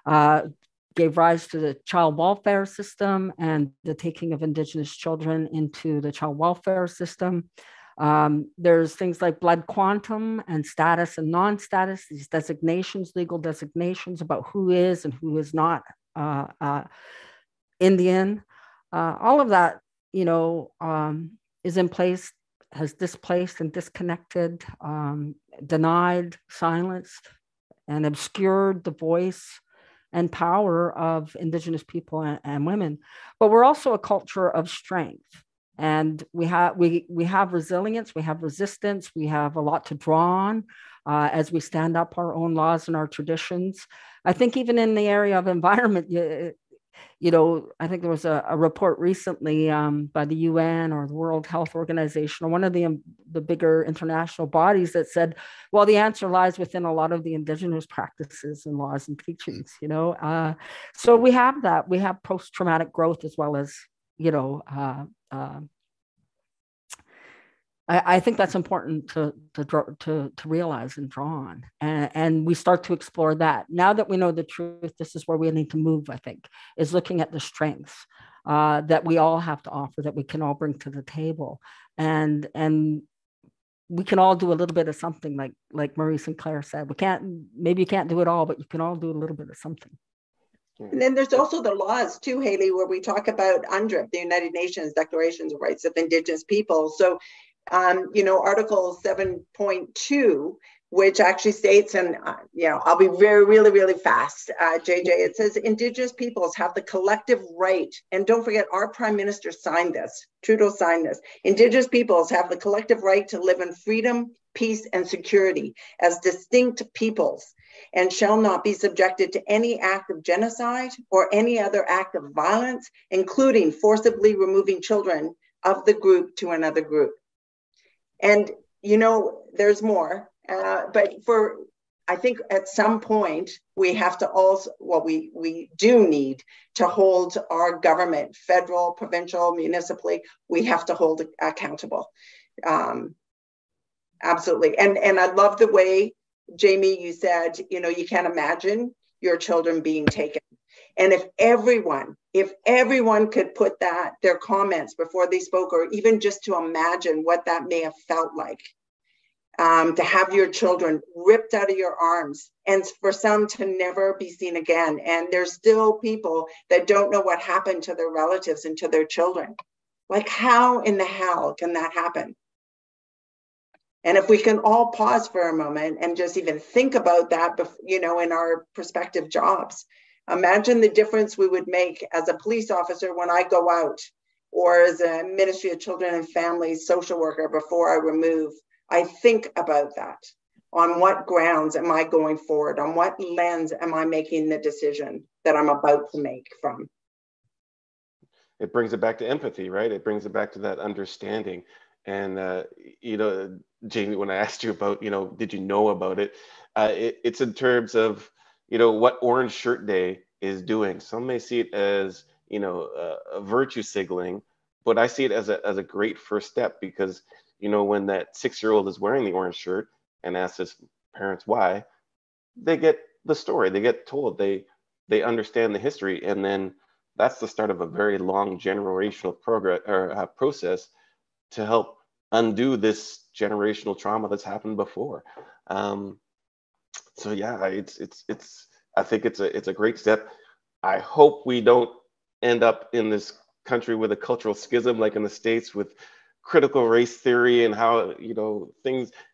Gave rise to the child welfare system and the taking of Indigenous children into the child welfare system. There's things like blood quantum and status and non-status, these designations, legal designations about who is and who is not Indian. All of that, is in place, has displaced and disconnected, denied, silenced, and obscured the voice and power of Indigenous people and women. But we're also a culture of strength. And we have resilience, we have resistance, we have a lot to draw on as we stand up our own laws and our traditions. I think even in the area of environment, I think there was a report recently by the UN or the World Health Organization or one of the bigger international bodies that said, well, the answer lies within a lot of the Indigenous practices and laws and teachings, So we have that. We have post-traumatic growth as well as, I think that's important to realize and draw on. And we start to explore that. Now that we know the truth, this is where we need to move, I think, is looking at the strengths that we all have to offer, that we can all bring to the table. And we can all do a little bit of something, like Marie Sinclair said. Maybe you can't do it all, but you can all do a little bit of something. And then there's also the laws too, Halie, where we talk about UNDRIP, the United Nations Declarations of Rights of Indigenous People. So Article 7.2, which actually states, and I'll be really fast, JJ, it says Indigenous peoples have the collective right, and don't forget, our Prime Minister signed this, Trudeau signed this, Indigenous peoples have the collective right to live in freedom, peace, and security as distinct peoples, and shall not be subjected to any act of genocide or any other act of violence, including forcibly removing children of the group to another group. And, there's more, but I think at some point we have to also, we do need to hold our government, federal, provincial, municipally, we have to hold accountable. Absolutely. And I love the way, Jamie, you said, you can't imagine your children being taken. And if everyone could put their comments before they spoke, or even just to imagine what that may have felt like, to have your children ripped out of your arms and for some to never be seen again. And there's still people that don't know what happened to their relatives and to their children. Like, how in the hell can that happen? And if we can all pause for a moment and just even think about that, in our prospective jobs, imagine the difference we would make as a police officer when I go out, or as a Ministry of Children and Families social worker before I remove. I think about that. On what grounds am I going forward? On what lens am I making the decision that I'm about to make from? It brings it back to empathy, right? It brings it back to that understanding. And, Jamie, when I asked you about, did you know about it? It's in terms of, what Orange Shirt Day is doing. Some may see it as, a virtue signaling, but I see it as a great first step, because, when that 6-year-old is wearing the orange shirt and asks his parents why, they get the story, they get told, they understand the history, and then that's the start of a very long generational process to help undo this generational trauma that's happened before. So yeah, I think it's a great step. I hope we don't end up in this country with a cultural schism like in the States with critical race theory and how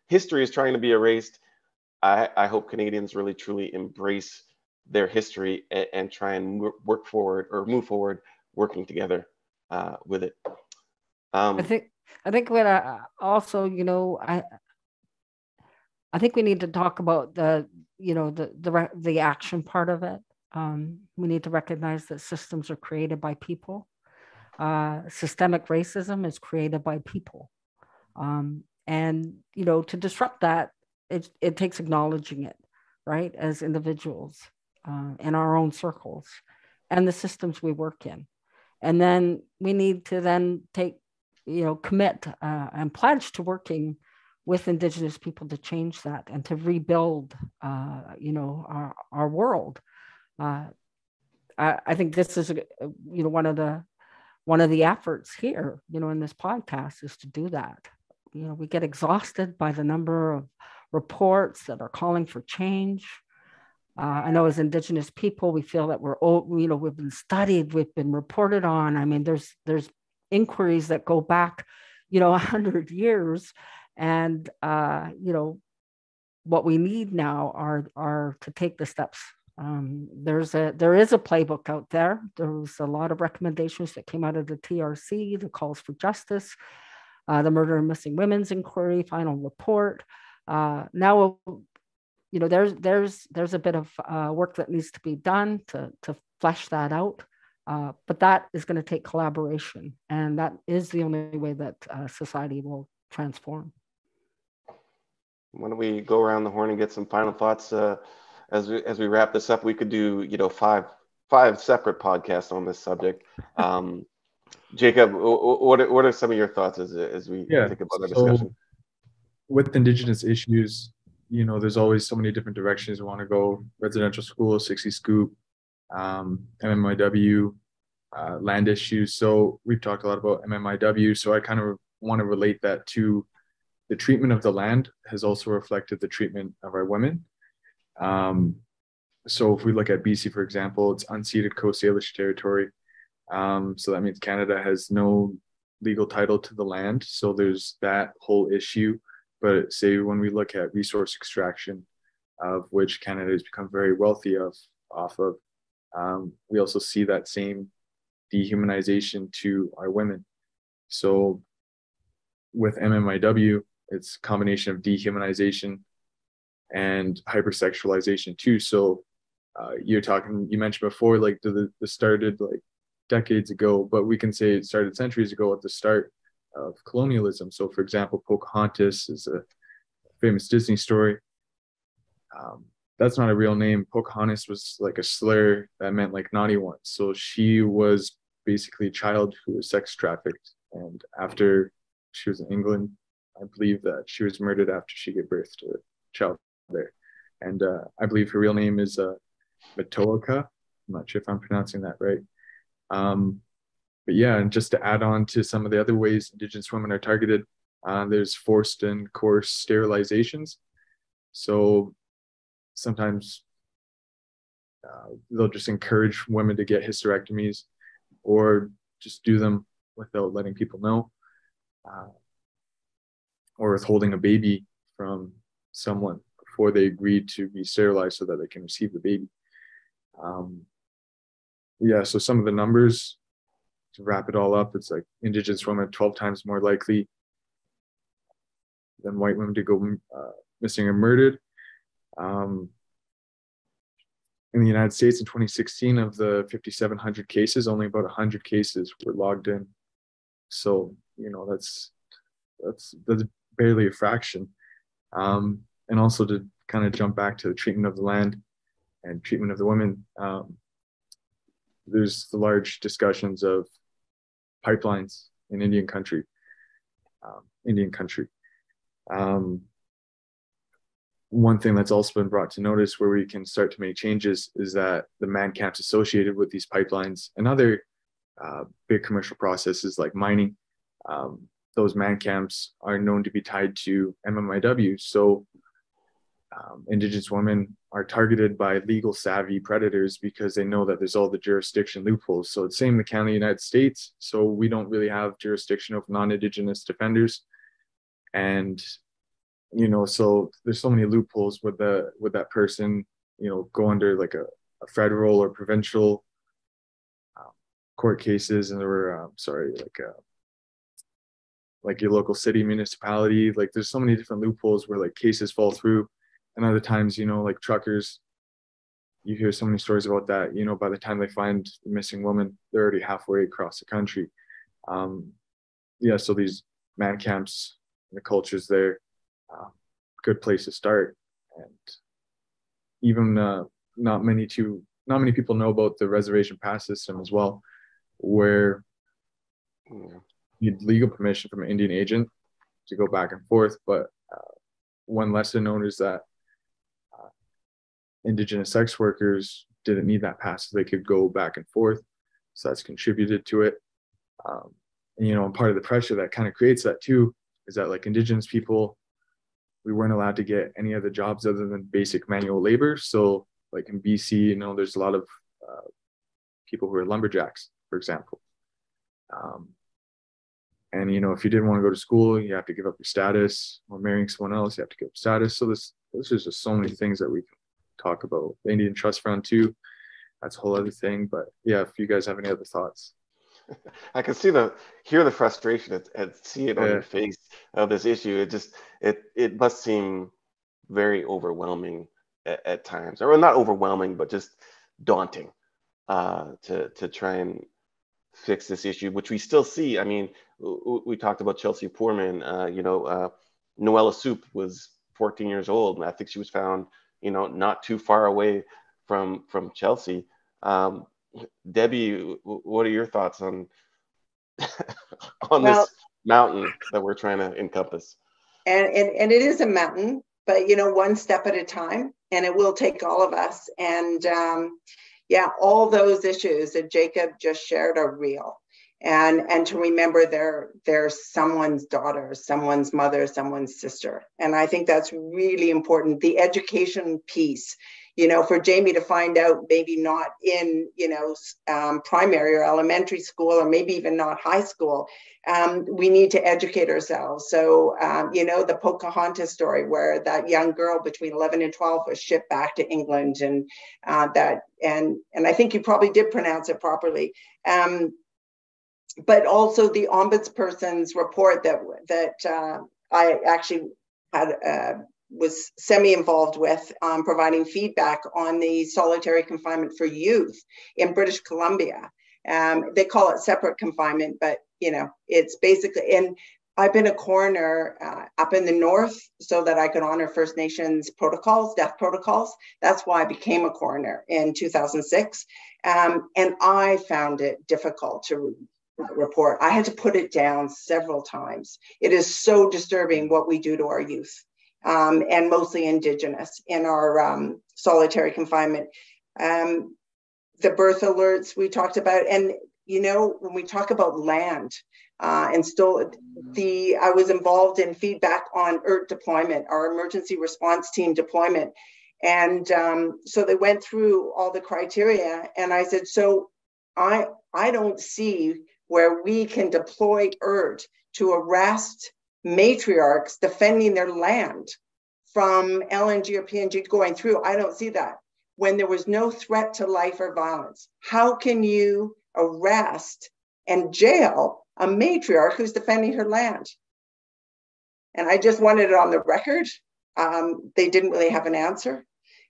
history is trying to be erased. I hope Canadians really truly embrace their history and try and move forward working together. with it. I think what also, I think we need to talk about the action part of it. We need to recognize that systems are created by people. Systemic racism is created by people. And, to disrupt that, it takes acknowledging it, right, as individuals in our own circles and the systems we work in. And then we need to then commit and pledge to working with Indigenous people to change that and to rebuild, our world. I think this is, one of the efforts here, in this podcast is to do that. We get exhausted by the number of reports that are calling for change. I know as Indigenous people, we feel that we're old, we've been studied, we've been reported on. I mean, there's inquiries that go back, 100 years. And, what we need now are to take the steps. There is a playbook out there. There was a lot of recommendations that came out of the TRC, the calls for justice, the murder and missing women's inquiry, final report. Now, there's a bit of work that needs to be done to flesh that out. But that is going to take collaboration, and that is the only way that society will transform. Why don't we go around the horn and get some final thoughts as we wrap this up? We could do five separate podcasts on this subject. Jacob, what are some of your thoughts as we think about our discussion? With Indigenous issues, there's always so many different directions we want to go. Residential schools, 60 Scoop, Mmiw, land issues. So we've talked a lot about Mmiw. So I kind of want to relate that to the treatment of the land has also reflected the treatment of our women. So if we look at BC, for example, it's unceded Coast Salish territory. So that means Canada has no legal title to the land. So there's that whole issue. But say when we look at resource extraction, of which Canada has become very wealthy off of, we also see that same dehumanization to our women. So with Mmiw, it's a combination of dehumanization and hypersexualization too. So you mentioned before, like this started like decades ago, but we can say it started centuries ago at the start of colonialism. So for example, Pocahontas is a famous Disney story. That's not a real name. Pocahontas was like a slur that meant like naughty one. So she was basically a child who was sex trafficked. And after she was in England, I believe that she was murdered after she gave birth to a child there. And I believe her real name is Matoaka. I'm not sure if I'm pronouncing that right. But yeah, and just to add on to some of the other ways Indigenous women are targeted, there's forced and coerced sterilizations. So sometimes they'll just encourage women to get hysterectomies or just do them without letting people know, or withholding a baby from someone before they agree to be sterilized so that they can receive the baby. So some of the numbers, to wrap it all up, it's like Indigenous women 12 times more likely than white women to go missing or murdered. In the United States in 2016, of the 5,700 cases, only about 100 cases were logged in. So, that's barely a fraction. And also to kind of jump back to the treatment of the land and treatment of the women, there's the large discussions of pipelines in Indian country. One thing that's also been brought to notice where we can start to make changes is that the man camps associated with these pipelines and other big commercial processes like mining, those man camps are known to be tied to Mmiw. So Indigenous women are targeted by legal savvy predators because they know that there's all the jurisdiction loopholes. So it's same in the Canada, United States. So we don't really have jurisdiction over non-Indigenous defenders. And so there's so many loopholes with that person, go under like a federal or provincial court cases, and there were like your local city municipality. Like there's so many different loopholes where like cases fall through, and other times, you know, like truckers, you hear so many stories about that. You know, by the time they find the missing woman, they're already halfway across the country. Yeah, so these man camps, the cultures there, good place to start. And even not many people know about the reservation pass system as well, where you need legal permission from an Indian agent to go back and forth. But one lesson known is that Indigenous sex workers didn't need that pass, so they could go back and forth. So that's contributed to it. And, you know, part of the pressure that kind of creates that too is that like Indigenous people, we weren't allowed to get any other jobs other than basic manual labor. So like in BC, you know, there's a lot of people who are lumberjacks, for example. And, you know, if you didn't want to go to school, you have to give up your status, or marrying someone else, you have to give up status. So this is just so many things that we can talk about. The Indian Trust Fund too, that's a whole other thing. But yeah, if you guys have any other thoughts. I can hear the frustration and see it on your face of this issue. It must seem very overwhelming at times, or not overwhelming, but just daunting to try and fix this issue, which we still see. I mean, we talked about Chelsea Poorman. Noella Soup was 14 years old, and I think she was found, you know, not too far away from Chelsea. Debbie, what are your thoughts on this mountain that we're trying to encompass? And it is a mountain, but, you know, one step at a time, and it will take all of us. And all those issues that Jacob just shared are real. And to remember they're someone's daughter, someone's mother, someone's sister. And I think that's really important. The education piece, you know, for Jamie to find out, maybe not in, you know, primary or elementary school, or maybe even not high school, we need to educate ourselves. So, you know, the Pocahontas story, where that young girl between 11 and 12 was shipped back to England, and I think you probably did pronounce it properly. But also the ombudsperson's report that I actually was semi-involved with, providing feedback on the solitary confinement for youth in British Columbia. They call it separate confinement, but, you know, it's basically, and I've been a coroner up in the north so that I could honor First Nations protocols, death protocols. That's why I became a coroner in 2006. And I found it difficult to report. I had to put it down several times. It is so disturbing what we do to our youth, and mostly Indigenous in our solitary confinement. The birth alerts we talked about, and, you know, when we talk about land, and still I was involved in feedback on ERT deployment, our emergency response team deployment. And so they went through all the criteria, and I said, so I don't see where we can deploy ERT to arrest matriarchs defending their land from LNG or PNG going through. I don't see that. When there was no threat to life or violence, how can you arrest and jail a matriarch who's defending her land? And I just wanted it on the record. They didn't really have an answer.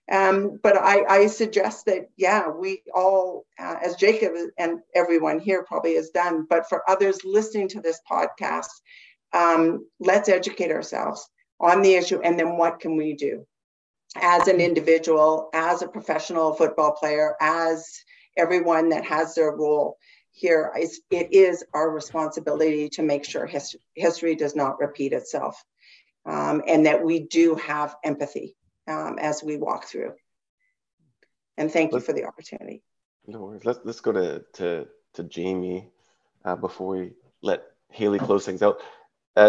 But I suggest that, yeah, we all, as Jacob and everyone here probably has done, but for others listening to this podcast, let's educate ourselves on the issue. And then what can we do as an individual, as a professional football player, as everyone that has their role here? It is our responsibility to make sure history does not repeat itself, and that we do have empathy as we walk through. And thank you for the opportunity. No worries. Let's go to Jamie before we let Halie close things out.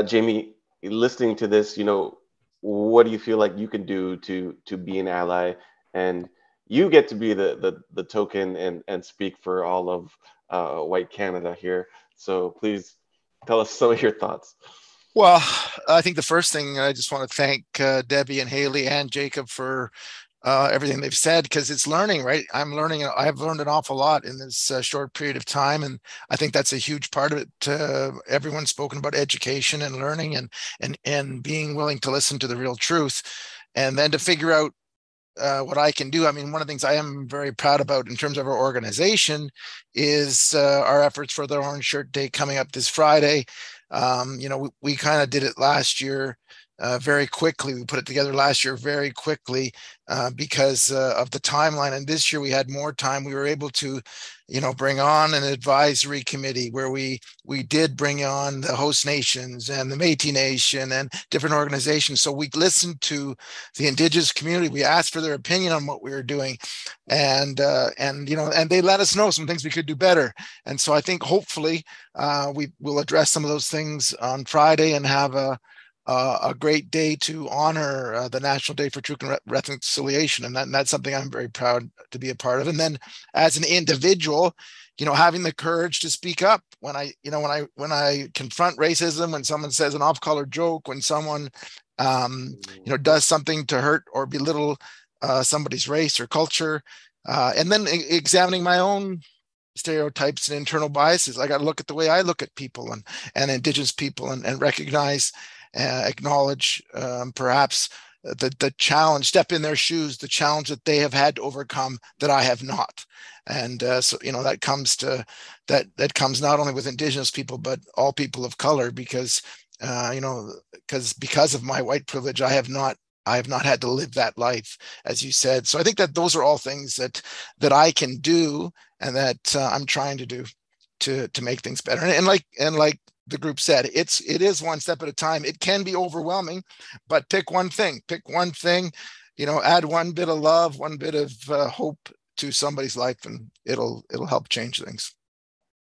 Jamie, listening to this, you know, what do you feel like you can do to be an ally? And you get to be the token and speak for all of white Canada here. So please tell us some of your thoughts. Well, I think the first thing, I just want to thank Debbie and Halie and Jacob for everything they've said, because it's learning, right? I've learned an awful lot in this short period of time, and I think that's a huge part of it. Everyone's spoken about education and learning, and being willing to listen to the real truth, and then to figure out what I can do. I mean, one of the things I am very proud about in terms of our organization is our efforts for the Orange Shirt Day coming up this Friday. We kind of did it last year very quickly. We put it together last year very quickly because of the timeline. And this year we had more time. We were able to, bring on an advisory committee where we did bring on the host nations and the Métis Nation and different organizations. So we listened to the Indigenous community. We asked for their opinion on what we were doing, and they let us know some things we could do better. And so I think hopefully we will address some of those things on Friday and have a great day to honor the National Day for Truth and Reconciliation. And that's something I'm very proud to be a part of. And then as an individual, having the courage to speak up when I confront racism, when someone says an off-color joke, when someone, does something to hurt or belittle somebody's race or culture, and then examining my own stereotypes and internal biases. I got to look at the way I look at people and Indigenous people and recognize, acknowledge perhaps the challenge, step in their shoes, the challenge that they have had to overcome that I have not. And so that comes not only with Indigenous people but all people of color, because because of my white privilege, I have not had to live that life, as you said. So I think that those are all things that I can do and that I'm trying to do to make things better. And like the group said, it is one step at a time. It can be overwhelming, but pick one thing, add one bit of love, one bit of hope to somebody's life, and it'll help change things.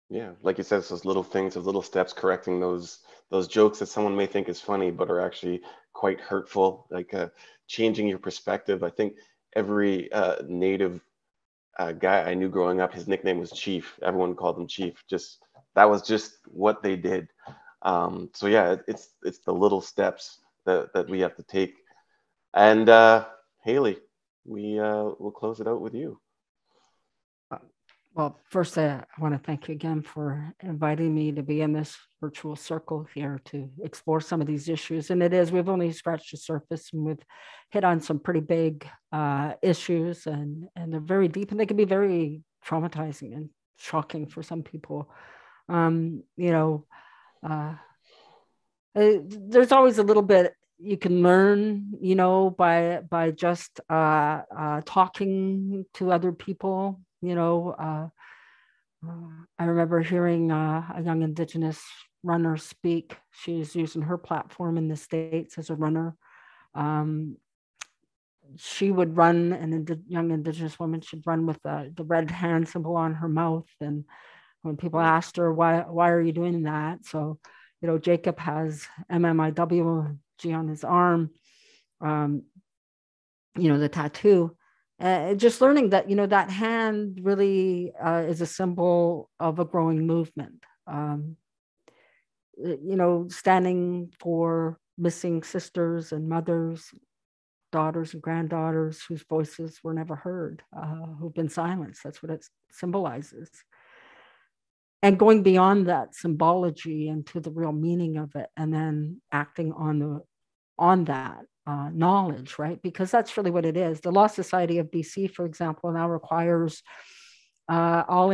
Yeah, like you said, it's those little things, those little steps, correcting those jokes that someone may think is funny but are actually quite hurtful, like changing your perspective. I think every Native guy I knew growing up, his nickname was Chief. Everyone called him Chief. That was just what they did. So yeah, it's the little steps that we have to take. And Halie, we'll close it out with you. Well, first, I want to thank you again for inviting me to be in this virtual circle here to explore some of these issues. And we've only scratched the surface, and we've hit on some pretty big issues, and they're very deep, and they can be very traumatizing and shocking for some people. There's always a little bit you can learn, by just talking to other people. I remember hearing a young Indigenous runner speak. She's using her platform in the States as a runner. She would run, and a young Indigenous woman should run with the red hand symbol on her mouth. And when people asked her, why are you doing that? So, Jacob has Mmiw&G on his arm, the tattoo. Just learning that, that hand really is a symbol of a growing movement, standing for missing sisters and mothers, daughters and granddaughters whose voices were never heard, who've been silenced. That's what it symbolizes. And going beyond that symbology into the real meaning of it, and then acting on that knowledge, right? Because that's really what it is. The Law Society of BC, for example, now requires all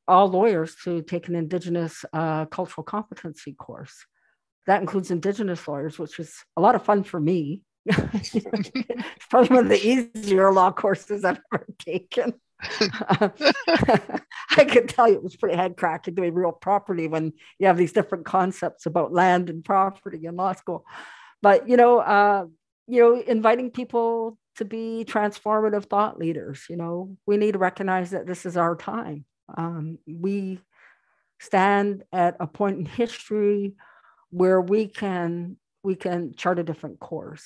lawyers to take an Indigenous cultural competency course. That includes Indigenous lawyers, which is a lot of fun for me. It's probably one of the easier law courses I've ever taken. I could tell you it was pretty head cracking doing real property when you have these different concepts about land and property in law school. But inviting people to be transformative thought leaders. We need to recognize that this is our time. We stand at a point in history where we can chart a different course.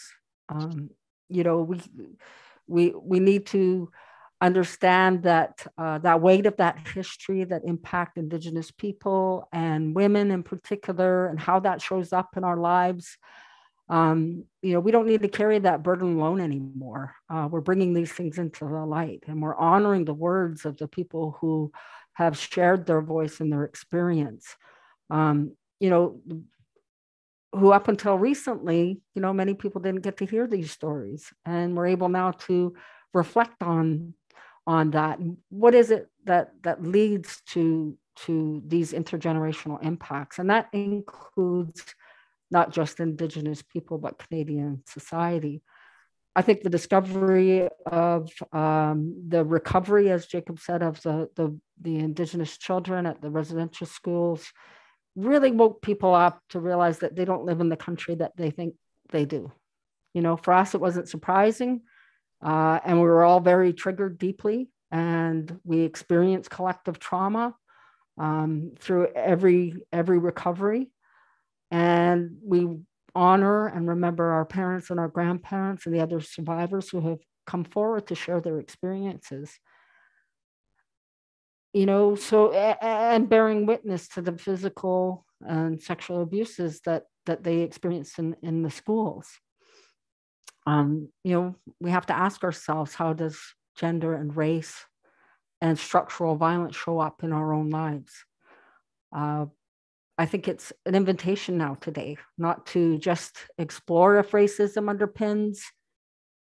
We need to understand that that weight of that history that impact Indigenous people and women in particular, and how that shows up in our lives. We don't need to carry that burden alone anymore. We're bringing these things into the light, and we're honoring the words of the people who have shared their voice and their experience. Who up until recently, many people didn't get to hear these stories, and we're able now to reflect on that. What is it that leads to these intergenerational impacts? And that includes not just Indigenous people, but Canadian society. I think the discovery of the recovery, as Jacob said, of the Indigenous children at the residential schools really woke people up to realize that they don't live in the country that they think they do. For us, it wasn't surprising. And we were all very triggered deeply, and we experienced collective trauma through every recovery. And we honor and remember our parents and our grandparents and the other survivors who have come forward to share their experiences. And bearing witness to the physical and sexual abuses that they experience in the schools. We have to ask ourselves, how does gender and race and structural violence show up in our own lives? I think it's an invitation now today, not to just explore if racism underpins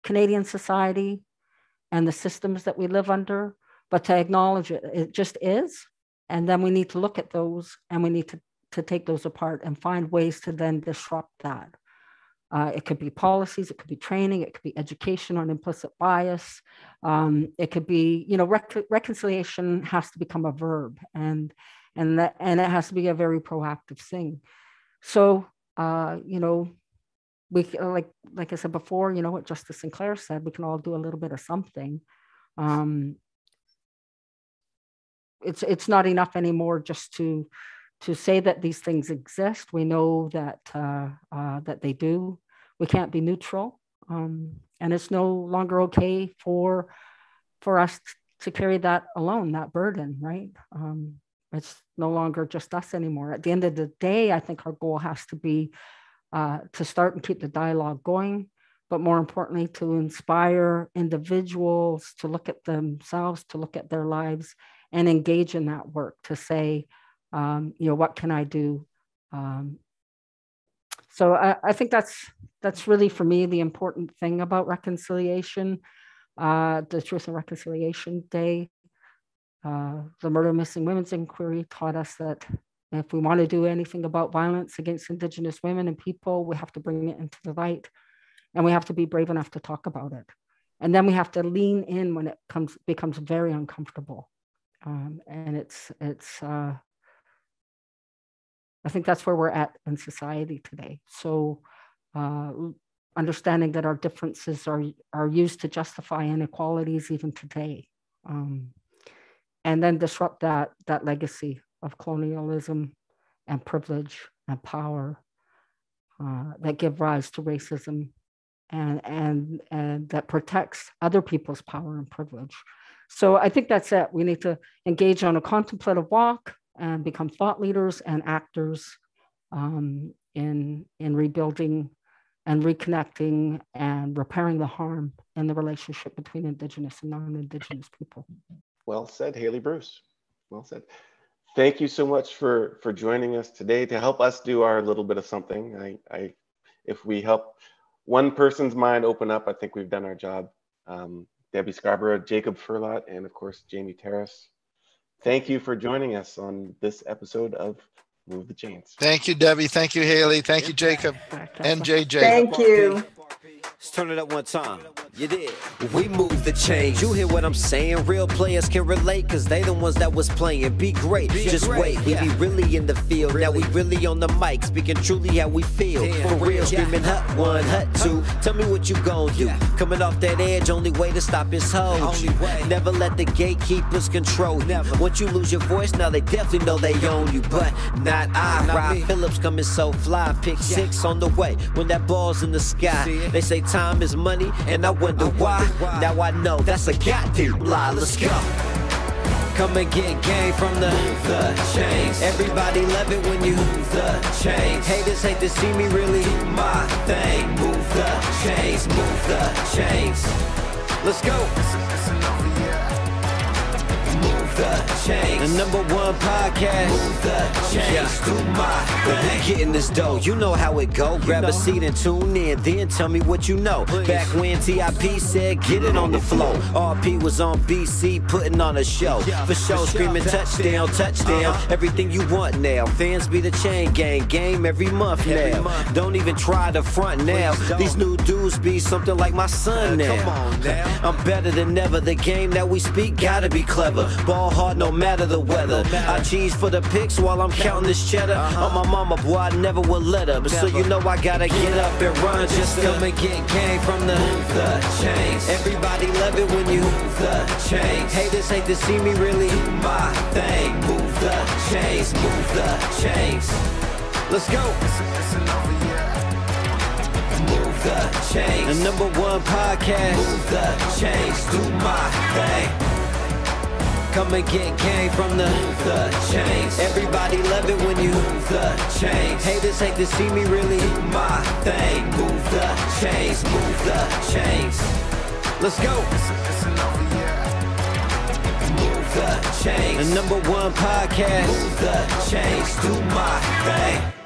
Canadian society and the systems that we live under, but to acknowledge it. It just is. And then we need to look at those, and we need to take those apart and find ways to then disrupt that. It could be policies, it could be training, it could be education on implicit bias. It could be, reconciliation has to become a verb, and it has to be a very proactive thing. So, we, like I said before, what Justice Sinclair said, we can all do a little bit of something. It's not enough anymore just to say that these things exist. We know that that they do. We can't be neutral, and it's no longer okay for us to carry that alone, that burden, right? It's no longer just us anymore. At the end of the day, I think our goal has to be to start and keep the dialogue going, but more importantly, to inspire individuals to look at themselves, to look at their lives, and engage in that work to say, what can I do? So I think that's really, for me, the important thing about reconciliation. The Truth and Reconciliation Day, the Murder Missing Women's Inquiry taught us that if we want to do anything about violence against Indigenous women and people, we have to bring it into the light, and we have to be brave enough to talk about it. And then we have to lean in when it becomes very uncomfortable. And it's I think that's where we're at in society today. So understanding that our differences are used to justify inequalities even today, and then disrupt that legacy of colonialism and privilege and power that give rise to racism and that protects other people's power and privilege. So I think that's it. We need to engage on a contemplative walk and become thought leaders and actors in rebuilding and reconnecting and repairing the harm in the relationship between Indigenous and non-Indigenous people. Well said, Halie Bruce. Well said. Thank you so much for joining us today to help us do our little bit of something. If we help one person's mind open up, I think we've done our job. Debbie Scarborough, Jacob Firlotte, and of course, Jamie Taras. Thank you for joining us on this episode of Move the Chains. Thank you, Debbie. Thank you, Halie. Thank you, Jacob and JJ. Thank you. Let's turn it up one time. You did. We move the chains. You hear what I'm saying? Real players can relate, cause they the ones that was playing. Be great. Just wait. We be really in the field. Now we really on the mic, speaking truly how we feel. For real, screaming hut one, hut two. Tell me what you gon' do. Coming off that edge, only way to stop is hold you. Never let the gatekeepers control you. Once you lose your voice, now they definitely know they own you. But not I. Rob Phillips coming so fly. Pick 6 on the way. When that ball's in the sky, they say time is money, and I wonder why. Now I know that's a goddamn lie. Let's go. Come and get game from the chains. Everybody love it when you change. Haters hate to see me really do my thing. Move the chains, move the chains. Let's go. Move the chains. The #1 podcast. Move the chains. Do my thing. Getting this dough, you know how it go. Grab a seat and tune in, then tell me what you know. Back when TIP said, get it on the flow. RP was on BC, putting on a show. For show, screaming touchdown, touchdown. Everything you want now. Fans be the chain gang, game every month now. Don't even try to front now. These new dudes be something like my son now. Come on now. I'm better than ever. The game that we speak gotta be clever. Ball hard no matter the weather. I cheese for the picks while I'm counting this cheddar. On my mama, boy, I never will let her. But so you know I gotta get up and run. Just come and get game from the chains. Everybody love it when you change. Haters hate to see me really do my thing. Move the chains, move the chains. Let's go. Move the chains. The #1 podcast. Move the chains, do my thing. Come and get game from the chains. Everybody love it when you change. Haters hate to see me really do my thing. Move the chains, move the chains. Let's go. Move the chains. The #1 podcast. Move the chains, do my thing.